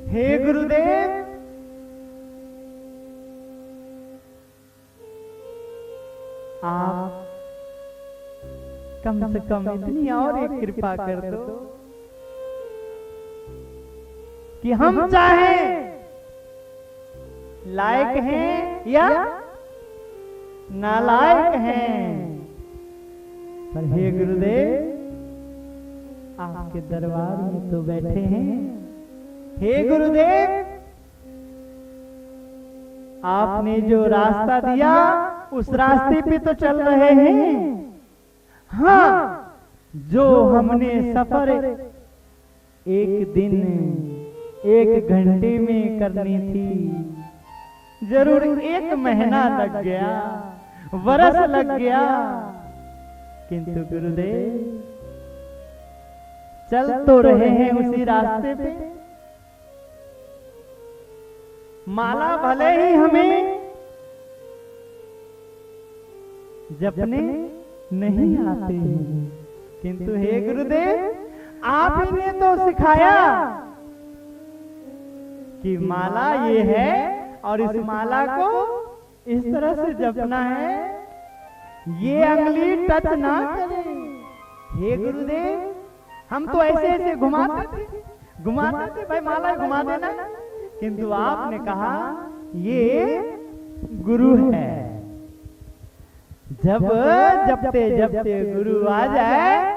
हे गुरुदेव, आप कम से कम इतनी और एक कृपा कर दो कि हम चाहें लायक हैं या नालायक हैं, पर हे गुरुदेव, आपके दरबार में तो बैठे हैं। हे गुरुदेव, आपने जो रास्ता दिया उस रास्ते पे तो चल रहे हैं। हाँ, जो हमने सफर एक दिन 1 घंटे में करनी थी, जरूर 1 महीना लग गया, वर्ष लग गया, किंतु गुरुदेव चल तो रहे हैं उसी रास्ते पे। माला भले ही हमें जपने नहीं आते हैं, किंतु हे गुरुदेव, आप ही ने तो सिखाया कि माला ये है और इस माला को इस तरह से जपना है, ये अंगुली टच ना करे। हे गुरुदेव, हम तो ऐसे ऐसे घुमाते थे भाई, माला घुमा देना, किंतु आपने कहा ये गुरु है। जब जपते जपते गुरु आ जाए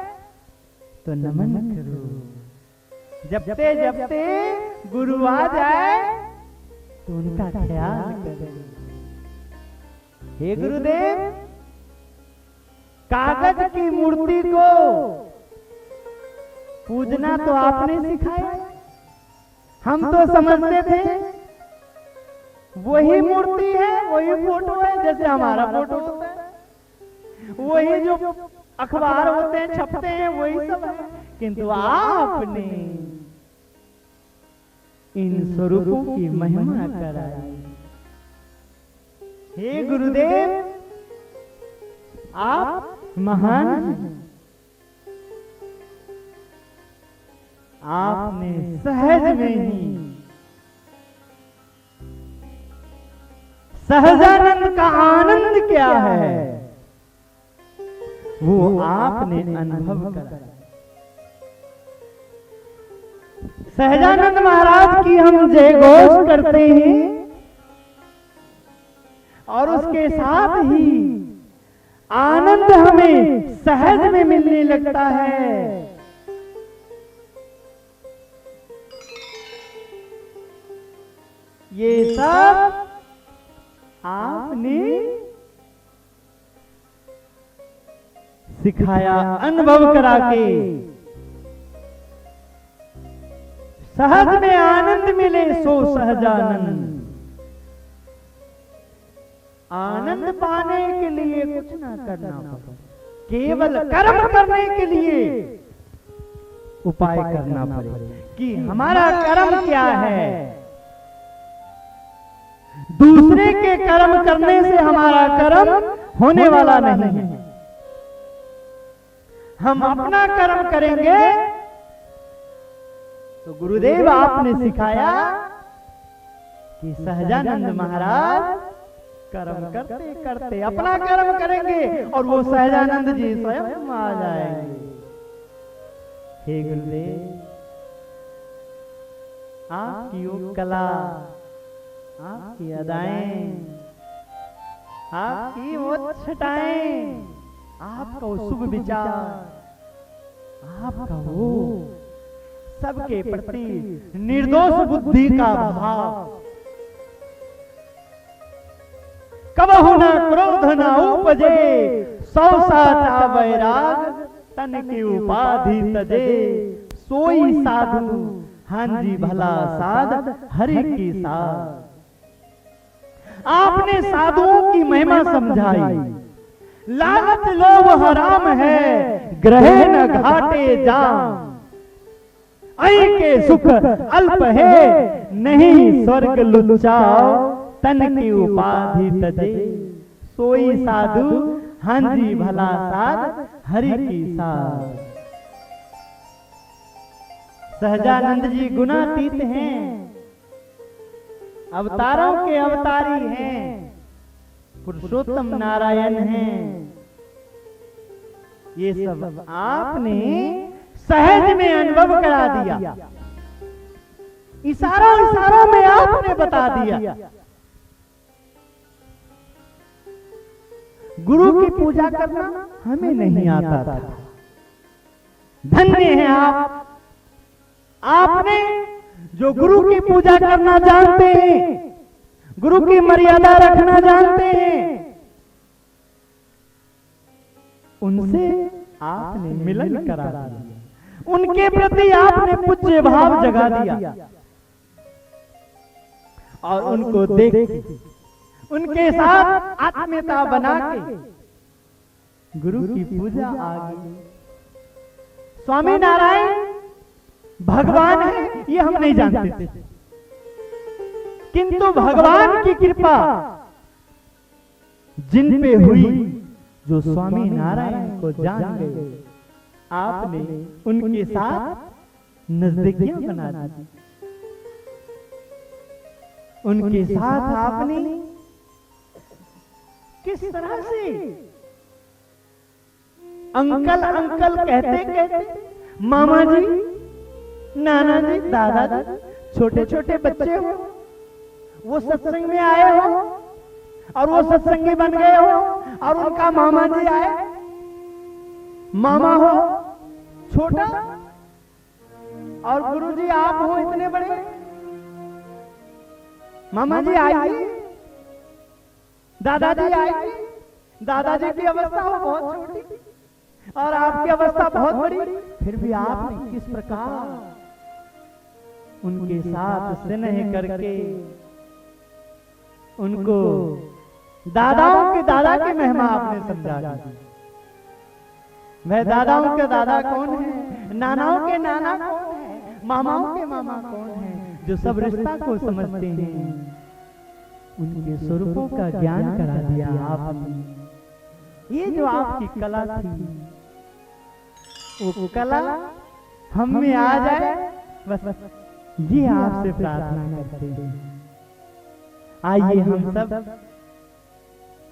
तो नमन करो, जपते जपते गुरु आ जाए तो उनका ख्याल करो। हे गुरुदेव, कागज की मूर्ति को पूजना तो आपने सिखाया, हम तो समझते थे वही मूर्ति है, वही फोटो है, जैसे हमारा फोटो होता है, वही जो अखबार होते हैं छपते हैं वही सब है। किंतु आपने इन स्वरूपों की महिमा कराई। हे गुरुदेव, आप महान हैं। आपने सहज में ही सहजानंद का आनंद क्या है वो आपने अनुभव करा। सहजानंद महाराज की हम जय घोष करते हैं और उसके साथ ही आनंद हमें सहज में मिलने लगता है। ये सब आपने सिखाया, अनुभव करा के सहज में आनंद मिले सो सहजानंद। आनंद पाने के लिए कुछ ना करना पड़े, केवल कर्म करने के लिए उपाय करना पड़े कि हमारा कर्म क्या है। दूसरे के कर्म करने से हमारा कर्म होने वाला नहीं है। हम अपना कर्म करेंगे तो गुरुदेव आपने सिखाया कि सहजानंद महाराज कर्म करते करते अपना कर्म करेंगे और वो सहजानंद जी स्वयं आ जाएंगे। हे गुरुदेव, आपकी वो कला, आपकी अदाएं, आपकी वो छटाएं, आपका वो शुभ विचार, आपका वो सबके प्रति निर्दोष बुद्धि का भाव, कबहु न क्रोध न उपजे, सौ साचा वैराग, तन की उपाधि तजे, सोई साधु हां जी भला साध हरि की साध। आपने साधुओं की महिमा समझाई। लालच लोभ हराम है, ग्रहे न घाटे जाम, ऐ के सुख अल्प है, नहीं स्वर्ग लुचाओ, तन की उपाधि तजे, सोई साधु हां जी भला साध हरि की साध। सहजानंद जी गुणातीत हैं, अवतारों के अवतारी हैं, पुरुषोत्तम नारायण हैं। ये सब आपने सहज में अनुभव करा दिया, इशारों में आपने बता दिया। गुरु की पूजा करना हमें नहीं आता था। धन्य हैं आप, आपने जो गुरु की पूजा करना जानते हैं, गुरु की मर्यादा रखना जानते हैं, उनसे आपने मिलन करा दिया, उनके प्रति आपने पूज्य भाव जगा दिया और उनको देख उनके साथ आत्मीयता बना के गुरु की पूजा आ गई। स्वामी नारायण भगवान है ये हम नहीं जानते थे, किंतु भगवान की कृपा जिन पे हुई, जो स्वामी नारायण को जान गए, आपने उनके साथ नजदीकियां बना दी। उनके साथ आपने किस तरह से अंकल अंकल कहते कहते मामा जी, नाना जी, दादा जी, छोटे छोटे बच्चे हो, वो सत्संग में आए हो और वो सत्संगी बन गए हो, और उनका मामा जी आए, मामा हो छोटा और गुरुजी आप हो इतने बड़े। मामा जी आइए, दादाजी आइए, दादाजी की अवस्था हो बहुत छोटी और आपकी अवस्था बहुत बड़ी, फिर भी आपने किस प्रकार उनके साथ स्नेह करके उनको दादाओं के दादा की महिमा आपने समझा दी। वह दादाओं के दादा कौन है, नानाओं के नाना कौन है, मामाओं के मामा कौन है, जो सब रिश्ता को समझते हैं, उनके स्वरूपों का ज्ञान करा दिया आपने। ये जो आपकी कला थी, वो कला हम में आ जाए, बस ये आपसे प्रार्थना करते हैं। आइए हम सब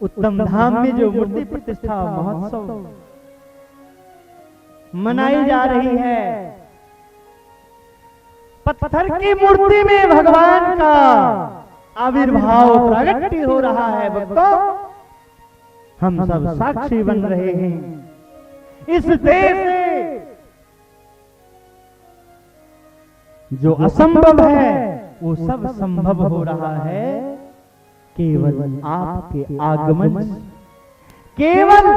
उत्तम धाम में जो मूर्ति प्रतिष्ठा महोत्सव मनाई जा रही है, पत्थर की मूर्ति में भगवान का आविर्भाव प्रकट हो रहा है। भक्तों, हम सब साक्षी बन रहे हैं। इस देश से जो असंभव है वो सब संभव हो रहा है केवल आपके आगमन, केवल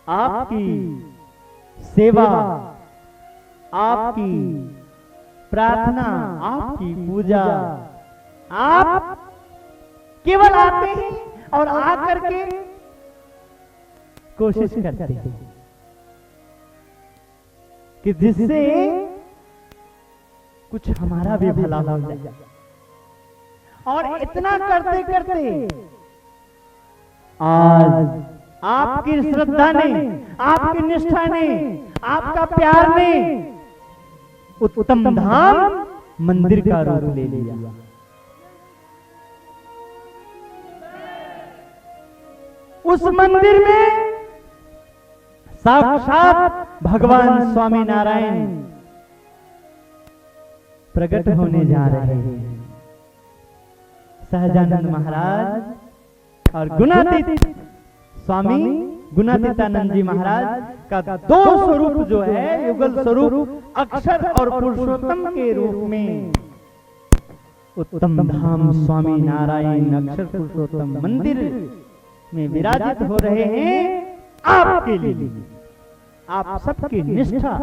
आपकी सेवा, आपकी प्रार्थना, आपकी पूजा। आप केवल आते हैं और आकर के कोशिश करते हैं कि जिससे कुछ हमारा भी भला हो जाए, और इतना करते करते आज आपकी श्रद्धा ने, आपकी निष्ठा ने, आपका प्यार ने उत्तम धाम मंदिर का रूप ले लिया। उस मंदिर में साक्षात भगवान स्वामी नारायण प्रकट होने जा रहे हैं। सहजानंद महाराज और गुणातीत स्वामी गुणातीतानंद जी महाराज का दो स्वरूप जो है, युगल स्वरूप अक्षर और पुरुषोत्तम के रूप में उत्तम धाम स्वामी नारायण अक्षर पुरुषोत्तम मंदिर में विराजित हो रहे हैं। आपके लिए, आप सबकी निष्ठा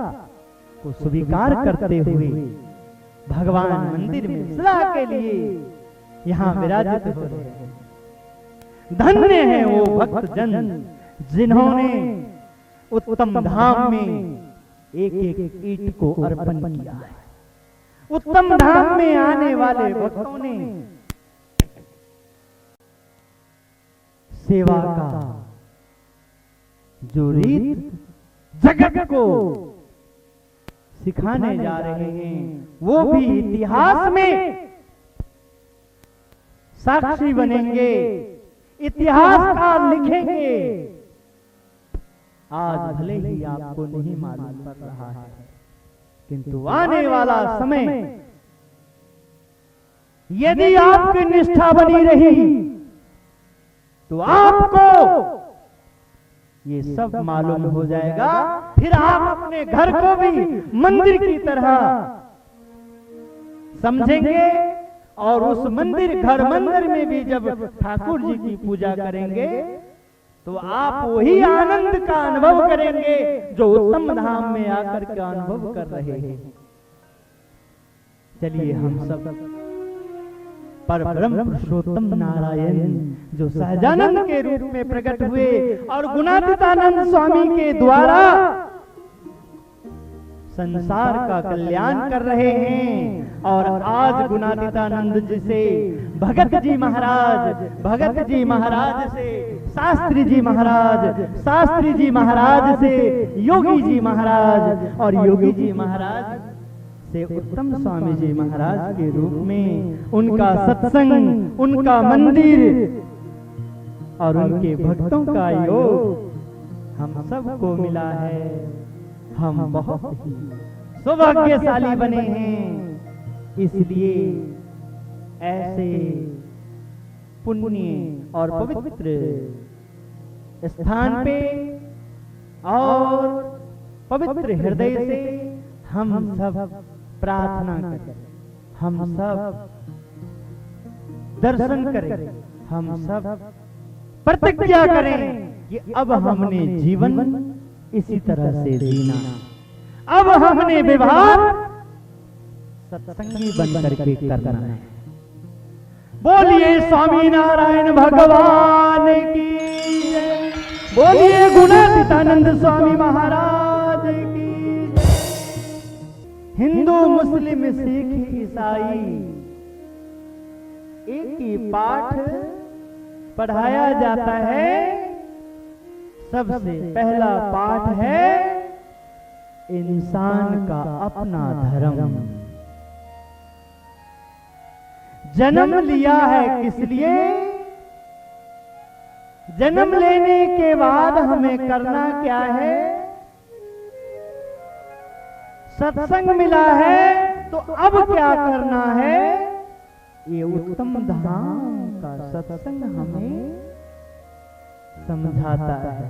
को स्वीकार करते हुए भगवान मंदिर में सदा के लिए यहाँ विराजित हो रहे हैं। धन्य है वो भक्त जन जिन्होंने उत्तम धाम में एक एक ईंट को अर्पण किया है। उत्तम धाम में आने वाले भक्तों ने सेवा का जो रीत जगत को सिखाने जा रहे हैं, वो भी इतिहास में साक्षी बनेंगे, इतिहास का लिखेंगे। आज भले ही आपको नहीं मालूम पड़ रहा है, किंतु आने वाला समय यदि आपकी निष्ठा बनी रही तो आपको ये सब मालूम हो जाएगा। फिर आप अपने घर को भी मंदिर की तरह समझेंगे, और उस मंदिर घर मंदिर में भी जब ठाकुर जी की पूजा करेंगे तो आप वही आनंद का अनुभव करेंगे जो उत्तम धाम में आकर के अनुभव कर रहे हैं। चलिए हम सब पर ब्रह्म पुरुषोत्तम नारायण जो सहजानंद के रूप में प्रकट हुए और गुणातीतानंद स्वामी के द्वारा संसार का कल्याण कर रहे हैं, और आज गुणातीतानंद जी से भगत जी महाराज से शास्त्री जी महाराज से योगी जी महाराज और योगी जी महाराज से उत्तम स्वामी जी महाराज के रूप में उनका सत्संग, उनका मंदिर और उनके भक्तों का योग हम सबको मिला है। हम बहुत ही सौभाग्यशाली बने हैं। इसलिए ऐसे पुण्य और पवित्र स्थान पे और पवित्र हृदय से हम सब प्रार्थना करें, हम सब दर्शन करें, हम सब प्रतिज्ञा करें कि अब हमने जीवन इसी तरह से जीना, अब हमने व्यवहार सत्संगी बन करके करना है। बोलिए स्वामी नारायण भगवान की जय, बोलिए गुणातीतानंद स्वामी महाराज की जय। हिंदू, मुस्लिम, सिख, ईसाई एक ही पाठ पढ़ाया जाता है। सबसे पहला पाठ है इंसान का अपना धर्म। जन्म लिया है किस लिए? जन्म लेने के बाद हमें करना क्या है? सत्संग मिला है तो अब क्या करना है? ये उत्तम धाम का सत्संग हमें समझाता है।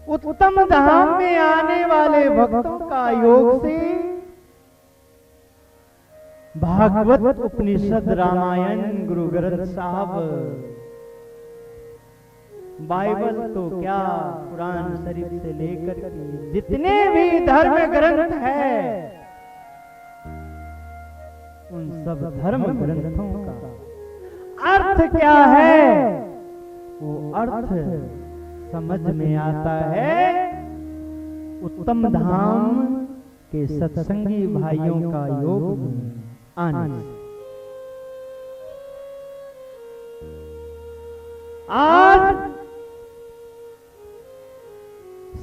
उत्तम धाम में आने वाले भक्तों का योग से भागवत, उपनिषद, रामायण, गुरु ग्रंथ साहब, बाइबल तो क्या, कुरान शरीफ से लेकर के जितने भी धर्म ग्रंथ है, उन सब धर्म ग्रंथों का अर्थ क्या है वो अर्थ समझ में आता है उत्तम धाम के सत्संगी भाइयों का योग में आने। आज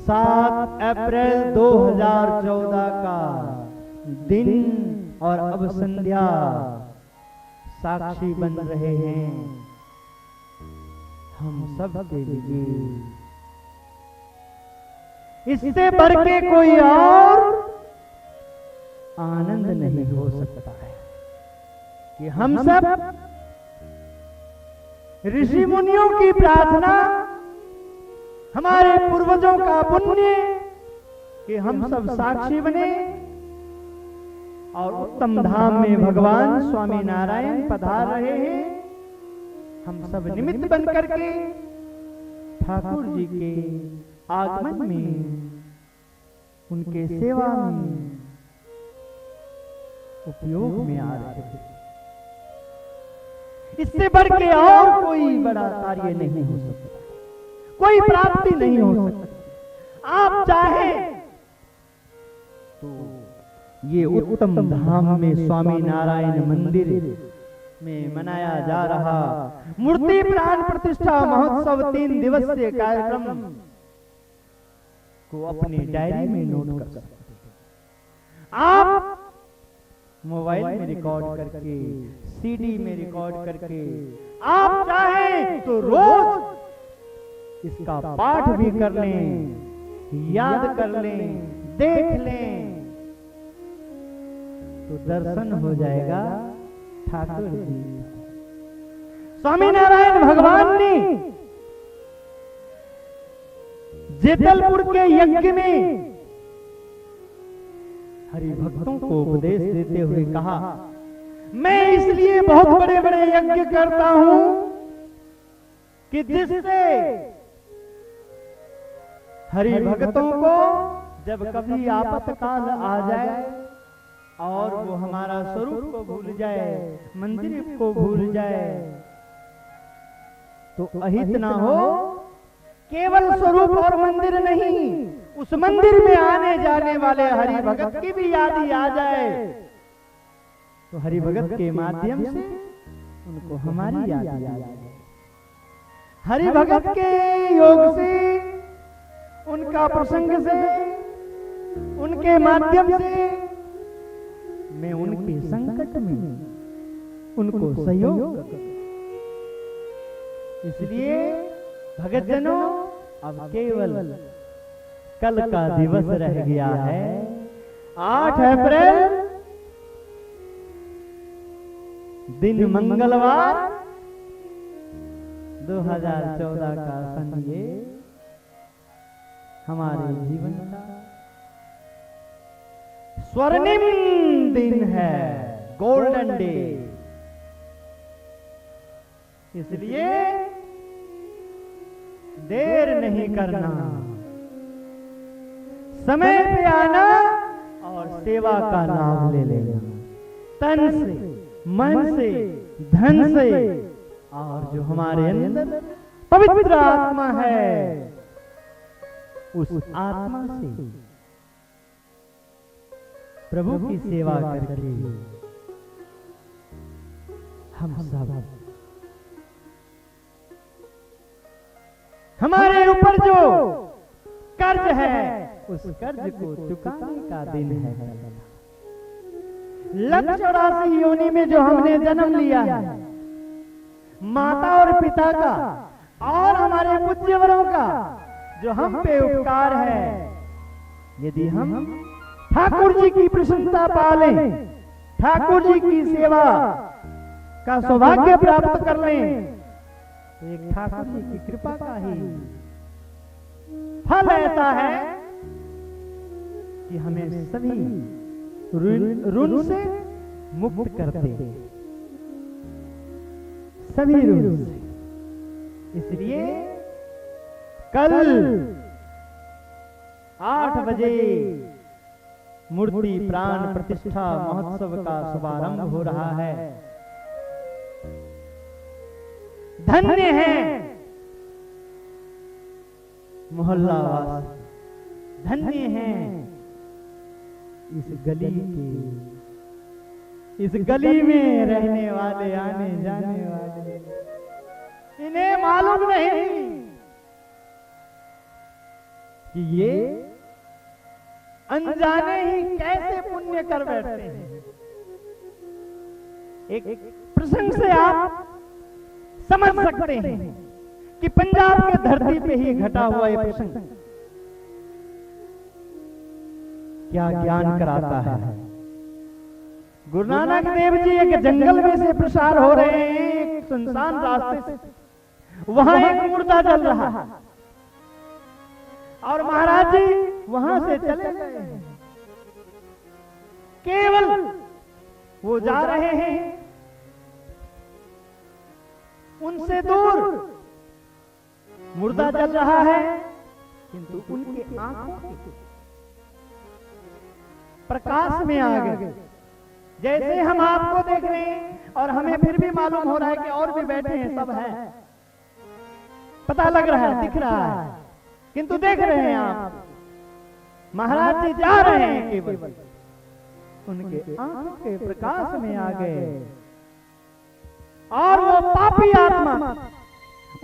7 अप्रैल 2014 का दिन और अब संध्या साक्षी बन रहे हैं हम सब के लिए। इससे बढ़ के कोई और आनंद नहीं हो सकता है कि हम सब ऋषि मुनियों की प्रार्थना, हमारे पूर्वजों का पुण्य कि हम सब साक्षी बने और उत्तम धाम में भगवान स्वामी नारायण पधार रहे हैं। हम सब निमित्त बन करके ठाकुर जी के आगमन में, उनके सेवा में उपयोग में आ रहे थे। इससे बढ़ के और कोई बड़ा कार्य नहीं हो सकता, कोई प्राप्ति नहीं हो सकती। आप चाहे तो ये उत्तम धाम में स्वामी नारायण मंदिर में मनाया जा रहा मूर्ति प्राण प्रतिष्ठा महोत्सव 3 दिवसीय कार्यक्रम को अपनी डायरी में नोट कर सकते हैं। आप मोबाइल में रिकॉर्ड करके, सीडी में रिकॉर्ड करके, आप चाहें तो रोज इसका पाठ भी कर लें, याद कर लें, देख लें, तो दर्शन हो जाएगा ठाकुर जी। स्वामी नारायण भगवान ने जेतलपुर के यज्ञ में हरि भक्तों को उपदेश देते हुए कहा, मैं इसलिए बहुत बड़े बड़े यज्ञ करता हूं कि जिससे हरि भक्तों को जब कभी आपातकाल आ जाए और वो हमारा स्वरूप को भूल जाए, मंदिर को भूल जाए, तो अहित ना हो। केवल स्वरूप और मंदिर नहीं, उस मंदिर में आने जाने वाले हरि भगत की भी याद आ जाए तो हरि भगत के माध्यम से उनको हमारी याद आ जाए। हरि भगत के योग से, उनका प्रसंग से, उनके माध्यम से मैं उनके संकट में उनको सहयोग करूं। इसलिए भगत जनों, अब केवल कल का दिवस रह गया है, 8 अप्रैल दिन मंगलवार 2014 का सन ये हमारे जीवन का स्वर्णिम दिन है, गोल्डन डे। इसलिए देर नहीं करना, समय पे आना और सेवा का लाभ ले लेना, तन से, मन से, धन से, और जो हमारे अंदर पवित्र आत्मा है उस आत्मा से प्रभु की सेवा करके हम सब, हमारे ऊपर जो कर्ज है उस कर्ज को चुकाने का दिन है। 184 योनि में जो हमने जन्म लिया है, माता और पिता का और हमारे पूज्यवरों का जो हम पे उपकार है, यदि हम ठाकुर जी की प्रशंसा पालें, ठाकुर जी की सेवा का सौभाग्य प्राप्त कर लें, तो एक ठाकुर जी की कृपा का ही फल ऐसा है कि हमें सभी ऋण से मुक्त करते, सभी ऋण से। इसलिए कल 8 बजे मूर्ति प्राण प्रतिष्ठा महोत्सव का शुभारंभ हो रहा है। धन्य है मोहल्लावासी, धन्य है इस गली के, इस गली में रहने वाले, आने जाने वाले। इन्हें मालूम नहीं कि ये अनजाने ही कैसे पुण्य कर बैठते हैं। एक प्रसंग से आप समझ सकते हैं कि पंजाब के धरती पे ही घटा हुआ ये प्रसंग क्या ज्ञान कराता है। गुरु नानक देव जी एक जंगल में से प्रसार हो रहे हैं, एक सुनसान रास्ते से, वहां एक मुर्दा जल रहा है और महाराज जी वहां से चले गए हैं। केवल वो जा रहे हैं, उनसे दूर मुर्दा जल रहा है, किंतु उनके आंखों के प्रकाश में आ गए। जैसे हम आपको देख रहे हैं और हमें फिर भी मालूम हो रहा है कि और भी बैठे हैं, सब है, पता लग रहा है, दिख रहा है, किंतु देख रहे हैं आप, महाराज जी जा रहे हैं, केवल उनके आंखों के प्रकाश में आ गए। और वो पापी आत्मा,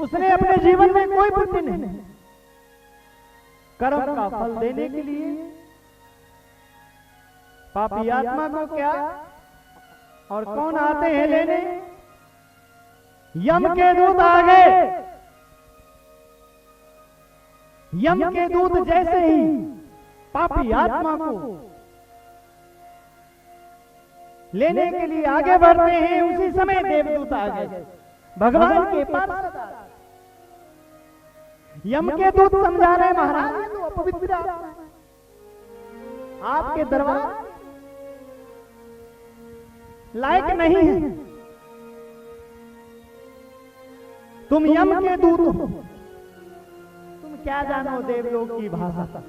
उसने अपने जीवन में कोई पुण्य नहीं, कर्म का फल देने के लिए पापी आत्मा को क्या और कौन आते हैं लेने? यम के दूत आ गए। यम के दूत जैसे ही पापी आत्मा को लेने के लिए आगे बढ़ते हैं, उसी समय देवदूत आ गए भगवान के पास। यम के दूत समझा रहे, महाराज ये तो अपवित्र आत्मा है, आपके दरबार लायक नहीं है, तुम यम के दूत हो, तुम क्या जानो देवलोक की भाषा,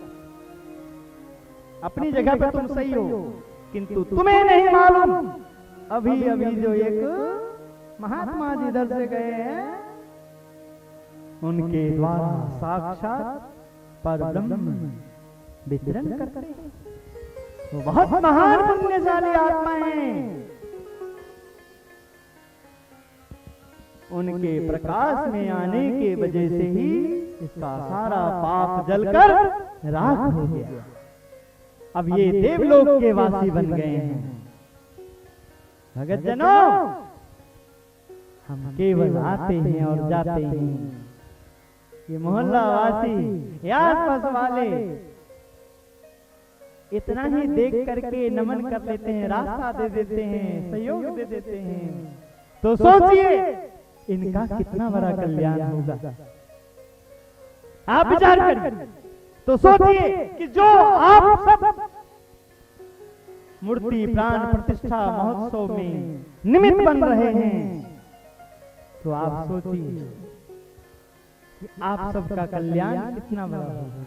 अपनी जगह पे तुम सही हो, किंतु तुम्हें नहीं मालूम अभी अभी जो एक महात्मा जी इधर से गए हैं, उनके द्वारा साक्षात परब्रह्म विचरण करते हैं। वो बहुत महान पुण्यशाली आत्मा है, उनके प्रकाश में आने के वजह से ही इसका सारा पाप जलकर राख हो गया। अब ये देवलोक के वासी बन गए हैं। भगत जनों, हम केवल आते हैं और जाते हैं। ये मोहल्ला वासी या आसपास वाले इतना ही देख करके नमन कर लेते हैं, रास्ता दे देते हैं, सहयोग दे देते हैं, तो सोचिए इनका कितना बड़ा कल्याण होगा। आप विचार करिए तो सोचिए कि जो आप सब मूर्ति प्राण प्रतिष्ठा महोत्सव में निमित्त बन रहे हैं, तो आप सोचिए कि आप सबका कल्याण कितना बड़ा होगा।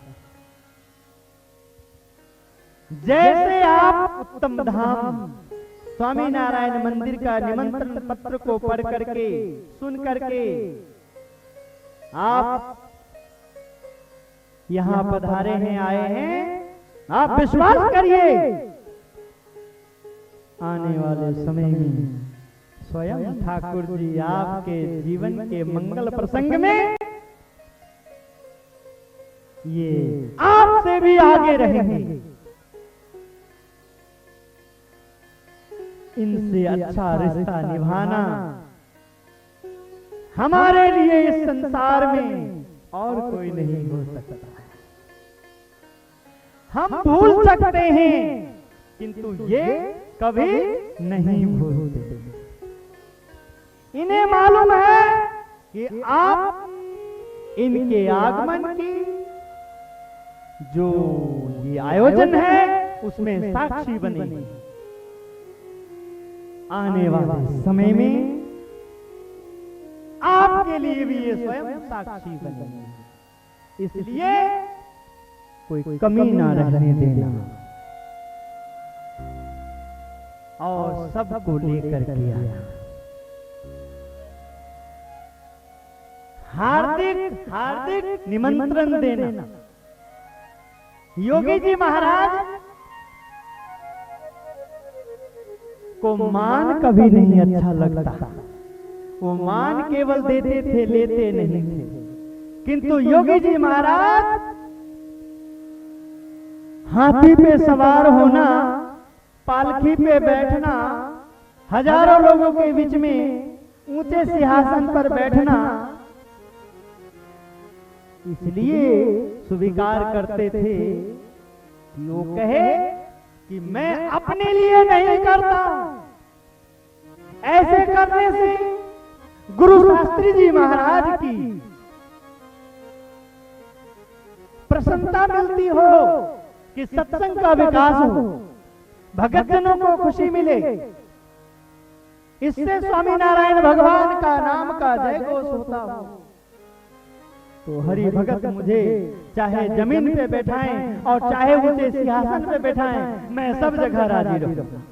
जैसे आप उत्तम धाम स्वामी नारायण मंदिर का निमंत्रण पत्र को पढ़ करके सुन करके आप यहां पधारे हैं, आए हैं, आप विश्वास करिए आने वाले समय में स्वयं ठाकुर जी आपके जीवन के मंगल प्रसंग में ये आपसे भी आगे रहेंगे। इनसे अच्छा रिश्ता निभाना हमारे लिए इस संसार में और कोई नहीं हो सकता। हम भूल सकते हैं किंतु ये कभी नहीं भूलते। इन्हें मालूम है कि आप इनके आगमन की जो ये आयोजन है उसमें साक्षी बने। आने वाले समय में आपके लिए भी ये स्वयं साक्षी बने, इसलिए कोई कमी ना रहने देना और सबको लेकर के आना। हार्दिक हार्दिक निमंत्रण देना। योगी जी महाराज को मान कभी नहीं अच्छा लगता। वो मान केवल देते थे, लेते नहीं थे। किंतु योगी जी महाराज हाथी पे सवार होना, पालकी पे बैठना, हजारों लोगों के बीच में ऊंचे सिंहासन पर बैठना इसलिए स्वीकार करते थे कि वो कहे कि मैं अपने लिए नहीं करता। ऐसे करने से गुरु शास्त्री जी महाराज की प्रसन्नता मिलती हो कि सत्संग का विकास हो, भगत जनों को खुशी मिले, इससे स्वामी नारायण भगवान का नाम का जय घोष होता हो। तो हरि भगत मुझे चाहे जमीन पे बैठाएं और चाहे ऊंचे सिंहासन पे बैठाएं, मैं सब जगह राजी रहूंगा।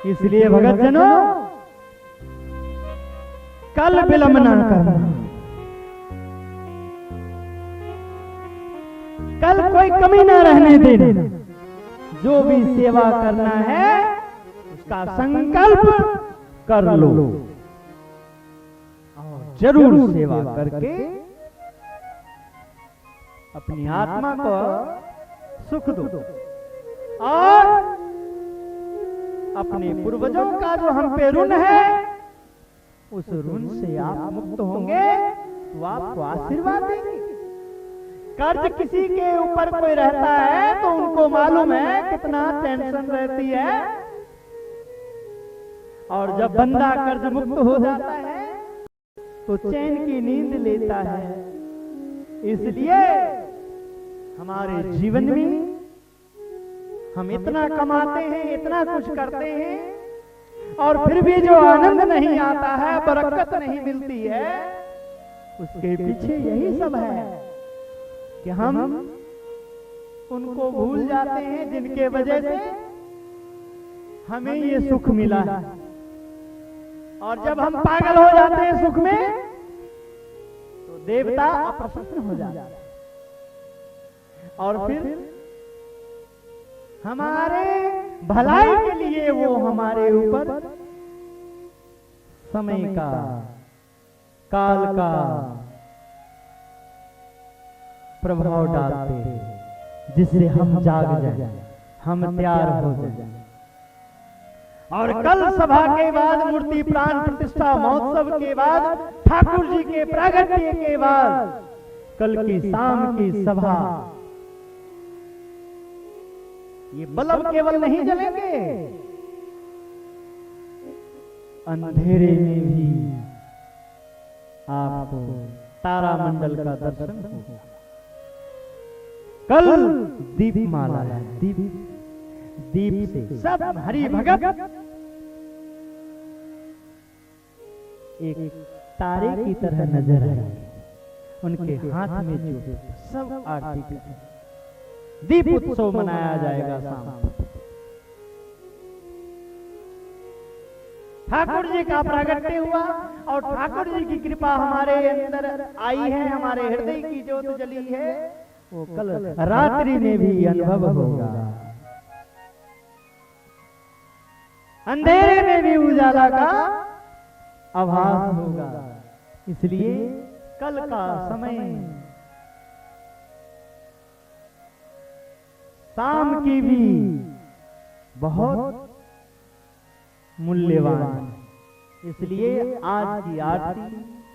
इसलिए भगत जनों कल विलंब ना करना। कल कोई कमी ना रहने देना। जो भी सेवा करना है उसका संकल्प कर लो और जरूर सेवा करके अपनी आत्मा को सुख दो और अपने पूर्वजों का जो हम पे ऋण है उस ऋण से आप मुक्त होंगे तो आपको आशीर्वाद देंगे। कर्ज किसी के ऊपर कोई रहता है तो उनको मालूम है कितना टेंशन रहती है, और जब बंदा कर्ज मुक्त हो जाता है तो चैन की नींद लेता है। इसलिए हमारे जीवन में हम इतना कमाते हैं, इतना कुछ करते हैं और फिर भी जो आनंद नहीं आता है, बरकत नहीं मिलती है, उसके पीछे यही सब है कि हम उनको भूल जाते हैं जिनके वजह से हमें ये सुख मिला है। और जब हम पागल हो जाते हैं सुख में तो देवता अप्रसन्न हो जाता है और फिर हमारे भलाई के लिए वो हमारे ऊपर समय का, काल का प्रभाव डालते हैं, जिससे हम जाग जाएं, हम तैयार हो जाएं। और कल सभा के बाद, मूर्ति प्राण प्रतिष्ठा महोत्सव के बाद, ठाकुर जी के प्रागट्य के बाद, कल की शाम की सभा, ये बल्ब केवल नहीं जलेंगे, अंधेरे में भी आपको तारामंडल का दर्शन होगा। कल दीपमाला है, दीप से सब हरि भगत एक तारे की तरह नजर आए, उनके हाथ में जो सब आरती करते, दीप उत्सव मनाया जाएगा शाम। ठाकुर जी का प्रागट्य हुआ और ठाकुर जी की कृपा हमारे अंदर आई है, हमारे हृदय की ज्योत जली है, वो कल रात्रि में भी अनुभव होगा, अंधेरे में भी उजाला का आभास होगा। इसलिए कल का समय शाम की भी बहुत मूल्यवान है। इसलिए आज की आरती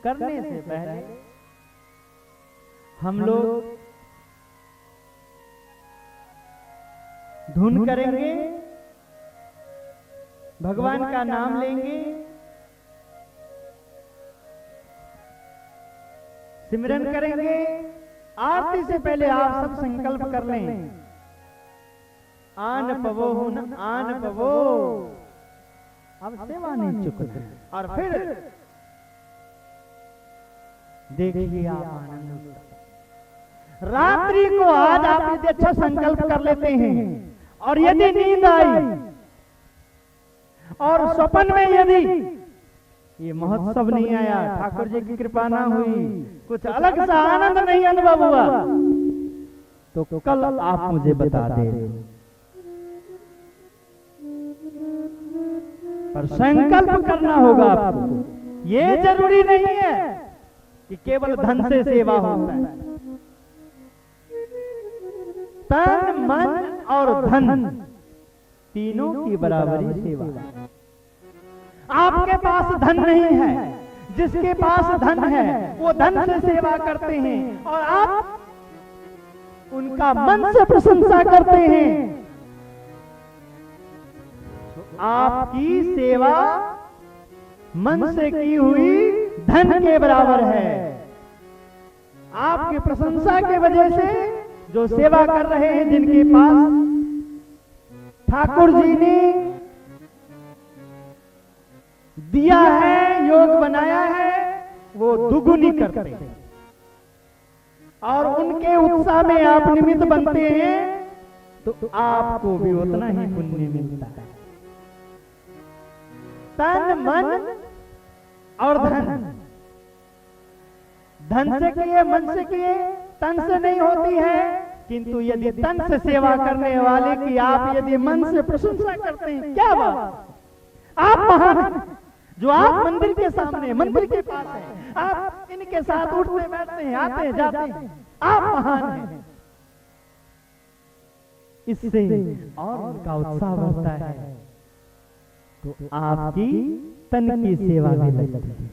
करने से पहले हम लोग धुन करेंगे, भगवान का नाम लेंगे, सिमरन करेंगे। आरती से पहले आप सब संकल्प कर लें, आन पवो हुन आन पवो, अब सेवा नहीं चुकते। और फिर देखिए आप आनंद, रात्रि को आज आप यदि अच्छा संकल्प कर लेते हैं और यदि नींद आई और स्वप्न में यदि ये महोत्सव नहीं आया, ठाकुर जी की कृपा ना हुई, कुछ अलग सा आनंद नहीं अनुभव हुआ, तो कल आप मुझे बता दें। पर संकल्प करना होगा आपको। ये जरूरी नहीं है कि केवल धन से सेवा होता है। तन, मन और धन तीनों की बराबरी सेवा। आपके पास धन नहीं है, जिसके पास धन है वो धन से सेवा करते हैं और आप उनका मन से प्रशंसा करते हैं। आपकी सेवा मन से की हुई धन के बराबर है। आपकी प्रशंसा के वजह से जो सेवा कर रहे हैं, जिनके पास ठाकुर जी ने दिया है, योग बनाया है, वो दुगुनी करते हैं और उनके उत्साह में आप निमित्त बनते हैं, तो आपको भी उतना ही पुण्य मिलता है। तन, मन और धन, धन से किए, मन से किए, तन से नहीं होती है। किंतु यदि तन से सेवा करने वाले की आप यदि मन से प्रशंसा करते हैं, क्या बात, आप महान हैं। जो आप मंदिर के सामने, मंदिर के पास हैं, आप इनके साथ उठते बैठते हैं, आते हैं जाते हैं, आप महान हैं। इससे और उनका उत्साह बढ़ता है, तो आपकी तन की सेवा भी लगती है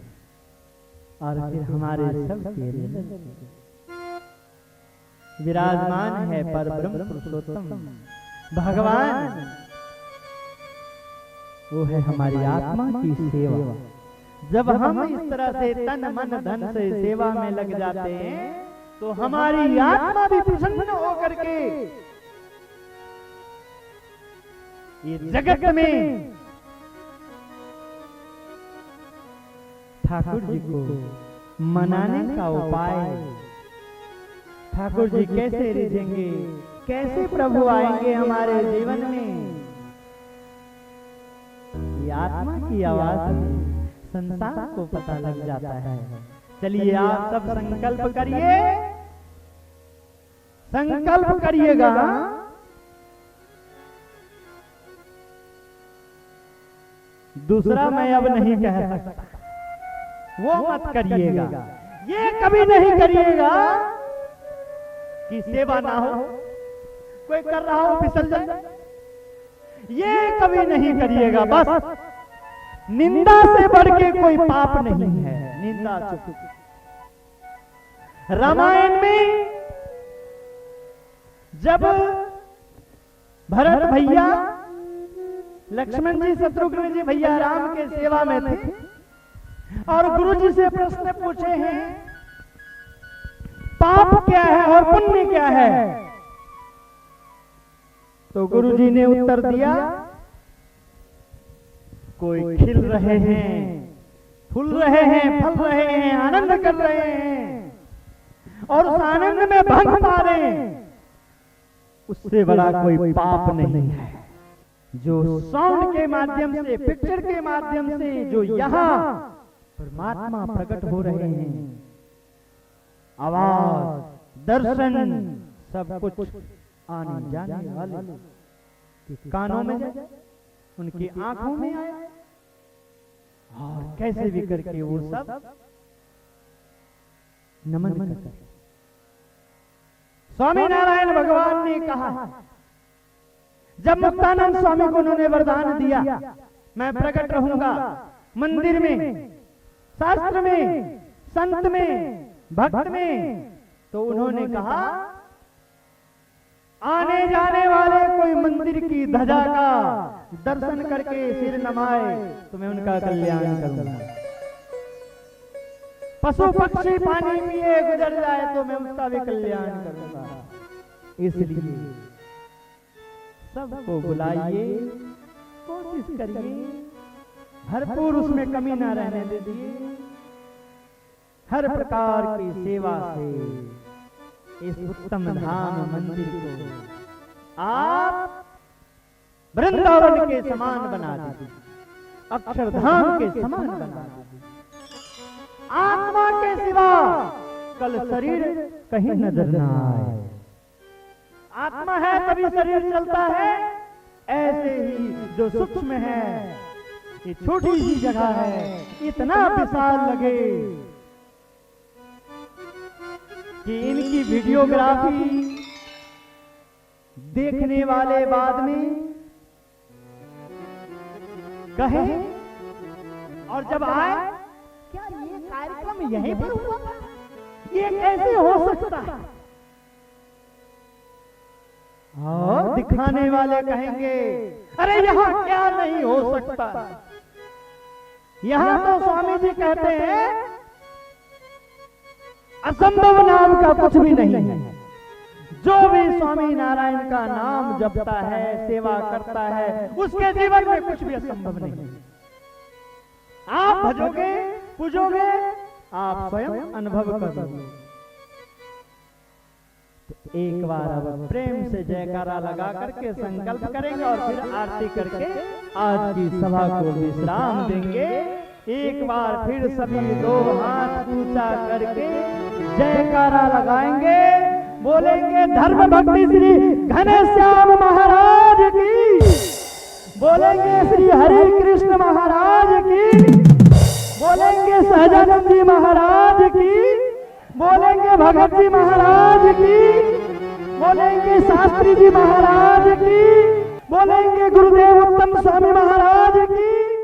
और फिर हमारे सब के लिए विराजमान है परब्रह्म पुरुषोत्तम भगवान। वो है हमारी आत्मा की सेवा। जब हम इस तरह से तन, मन, धन से सेवा में लग जाते हैं, तो हमारी आत्मा भी प्रसन्न होकर के ये जगत में ठाकुर जी को मनाने का उपाय, ठाकुर जी कैसे रिझेंगे, कैसे प्रभु आएंगे हमारे जीवन में, ये आत्मा की आवाज में संसार को पता लग जाता है। चलिए आप सब संकल्प करिए, संकल्प करिएगा। दूसरा मैं अब नहीं कह सकता, वो मत करिएगा। ये कभी नहीं करिएगा कि सेवा ना हो, कोई कर रहा हो फिसल जाए, ये कभी नहीं करिएगा। बस निंदा से बढ़ के कोई पाप नहीं है, निंदा चुप। रामायण में जब भरत भैया, लक्ष्मण जी, शत्रुघ्न जी भैया राम के सेवा में थे और गुरु जी से प्रश्न पूछे हैं पाप क्या है और पुण्य क्या है, तो गुरु जी ने उत्तर दिया कोई खिल रहे हैं, फूल रहे हैं, फल रहे हैं, आनंद कर रहे हैं और उस आनंद में भंग पा रहे हैं, उससे बड़ा कोई पाप नहीं है। जो साउंड के माध्यम से, पिक्चर के माध्यम से जो यहाँ परमात्मा प्रकट हो रहे हैं, आवाज, दर्शन, सब कुछ आने जाने वाले कानों में जाए, उनकी आंखों में आए और कैसे भी करके वो सब नमन करते। स्वामी नारायण भगवान ने कहा, जब मुक्तानंद स्वामी को उन्होंने वरदान दिया मैं प्रकट रहूंगा मंदिर में, शास्त्र में, संत में, भक्त में, तो उन्होंने कहा आने जाने वाले कोई मंदिर की ध्वजा का दर्शन करके सिर नमाए तो मैं उनका कल्याण करूंगा, पशु पक्षी पानी पिए गुजर जाए तो मैं उसका भी कल्याण करूंगा। इसलिए सबको बुलाइए, कोशिश करिए, भरपूर उसमें कमी ना रहने दीजिए। हर प्रकार की सेवा से इस उत्तम धाम मंदिर को आप वृंदावन के समान बना दीजिए, अक्षरधाम के समान बना दीजिए। आत्मा के सिवा कल शरीर कहीं नजर न आए। आत्मा है तभी शरीर चलता है, ऐसे ही जो सूक्ष्म है, ये छोटी सी जगह है, इतना विशाल लगे कि इनकी वीडियोग्राफी देखने वाले बाद में कहे और जब आए क्या ये कार्यक्रम यहीं पर हुआ था, ये कैसे हो सकता है, और दिखाने वाले कहेंगे अरे यहाँ क्या नहीं हो सकता। यहाँ तो स्वामी जी कहते हैं असंभव नाम का कुछ भी नहीं है। जो भी स्वामी नारायण का नाम जपता है, सेवा करता है, उसके जीवन में कुछ भी असंभव नहीं है। आप भजोगे, पूजोगे, आप स्वयं अनुभव करोगे। तो एक बार अब प्रेम से जयकारा लगा करके संकल्प करेंगे और फिर आरती करके आज की सभा को विश्राम देंगे। एक बार फिर सभी दो हाथ ऊंचा करके जयकारा लगाएंगे, बोलेंगे धर्म भक्ति श्री घनश्याम महाराज की, बोलेंगे श्री हरे कृष्ण महाराज की, बोलेंगे सहजानंद जी महाराज की, बोलेंगे भगत जी महाराज की, बोलेंगे शास्त्री जी महाराज की, बोलेंगे गुरुदेव उत्तम स्वामी महाराज की।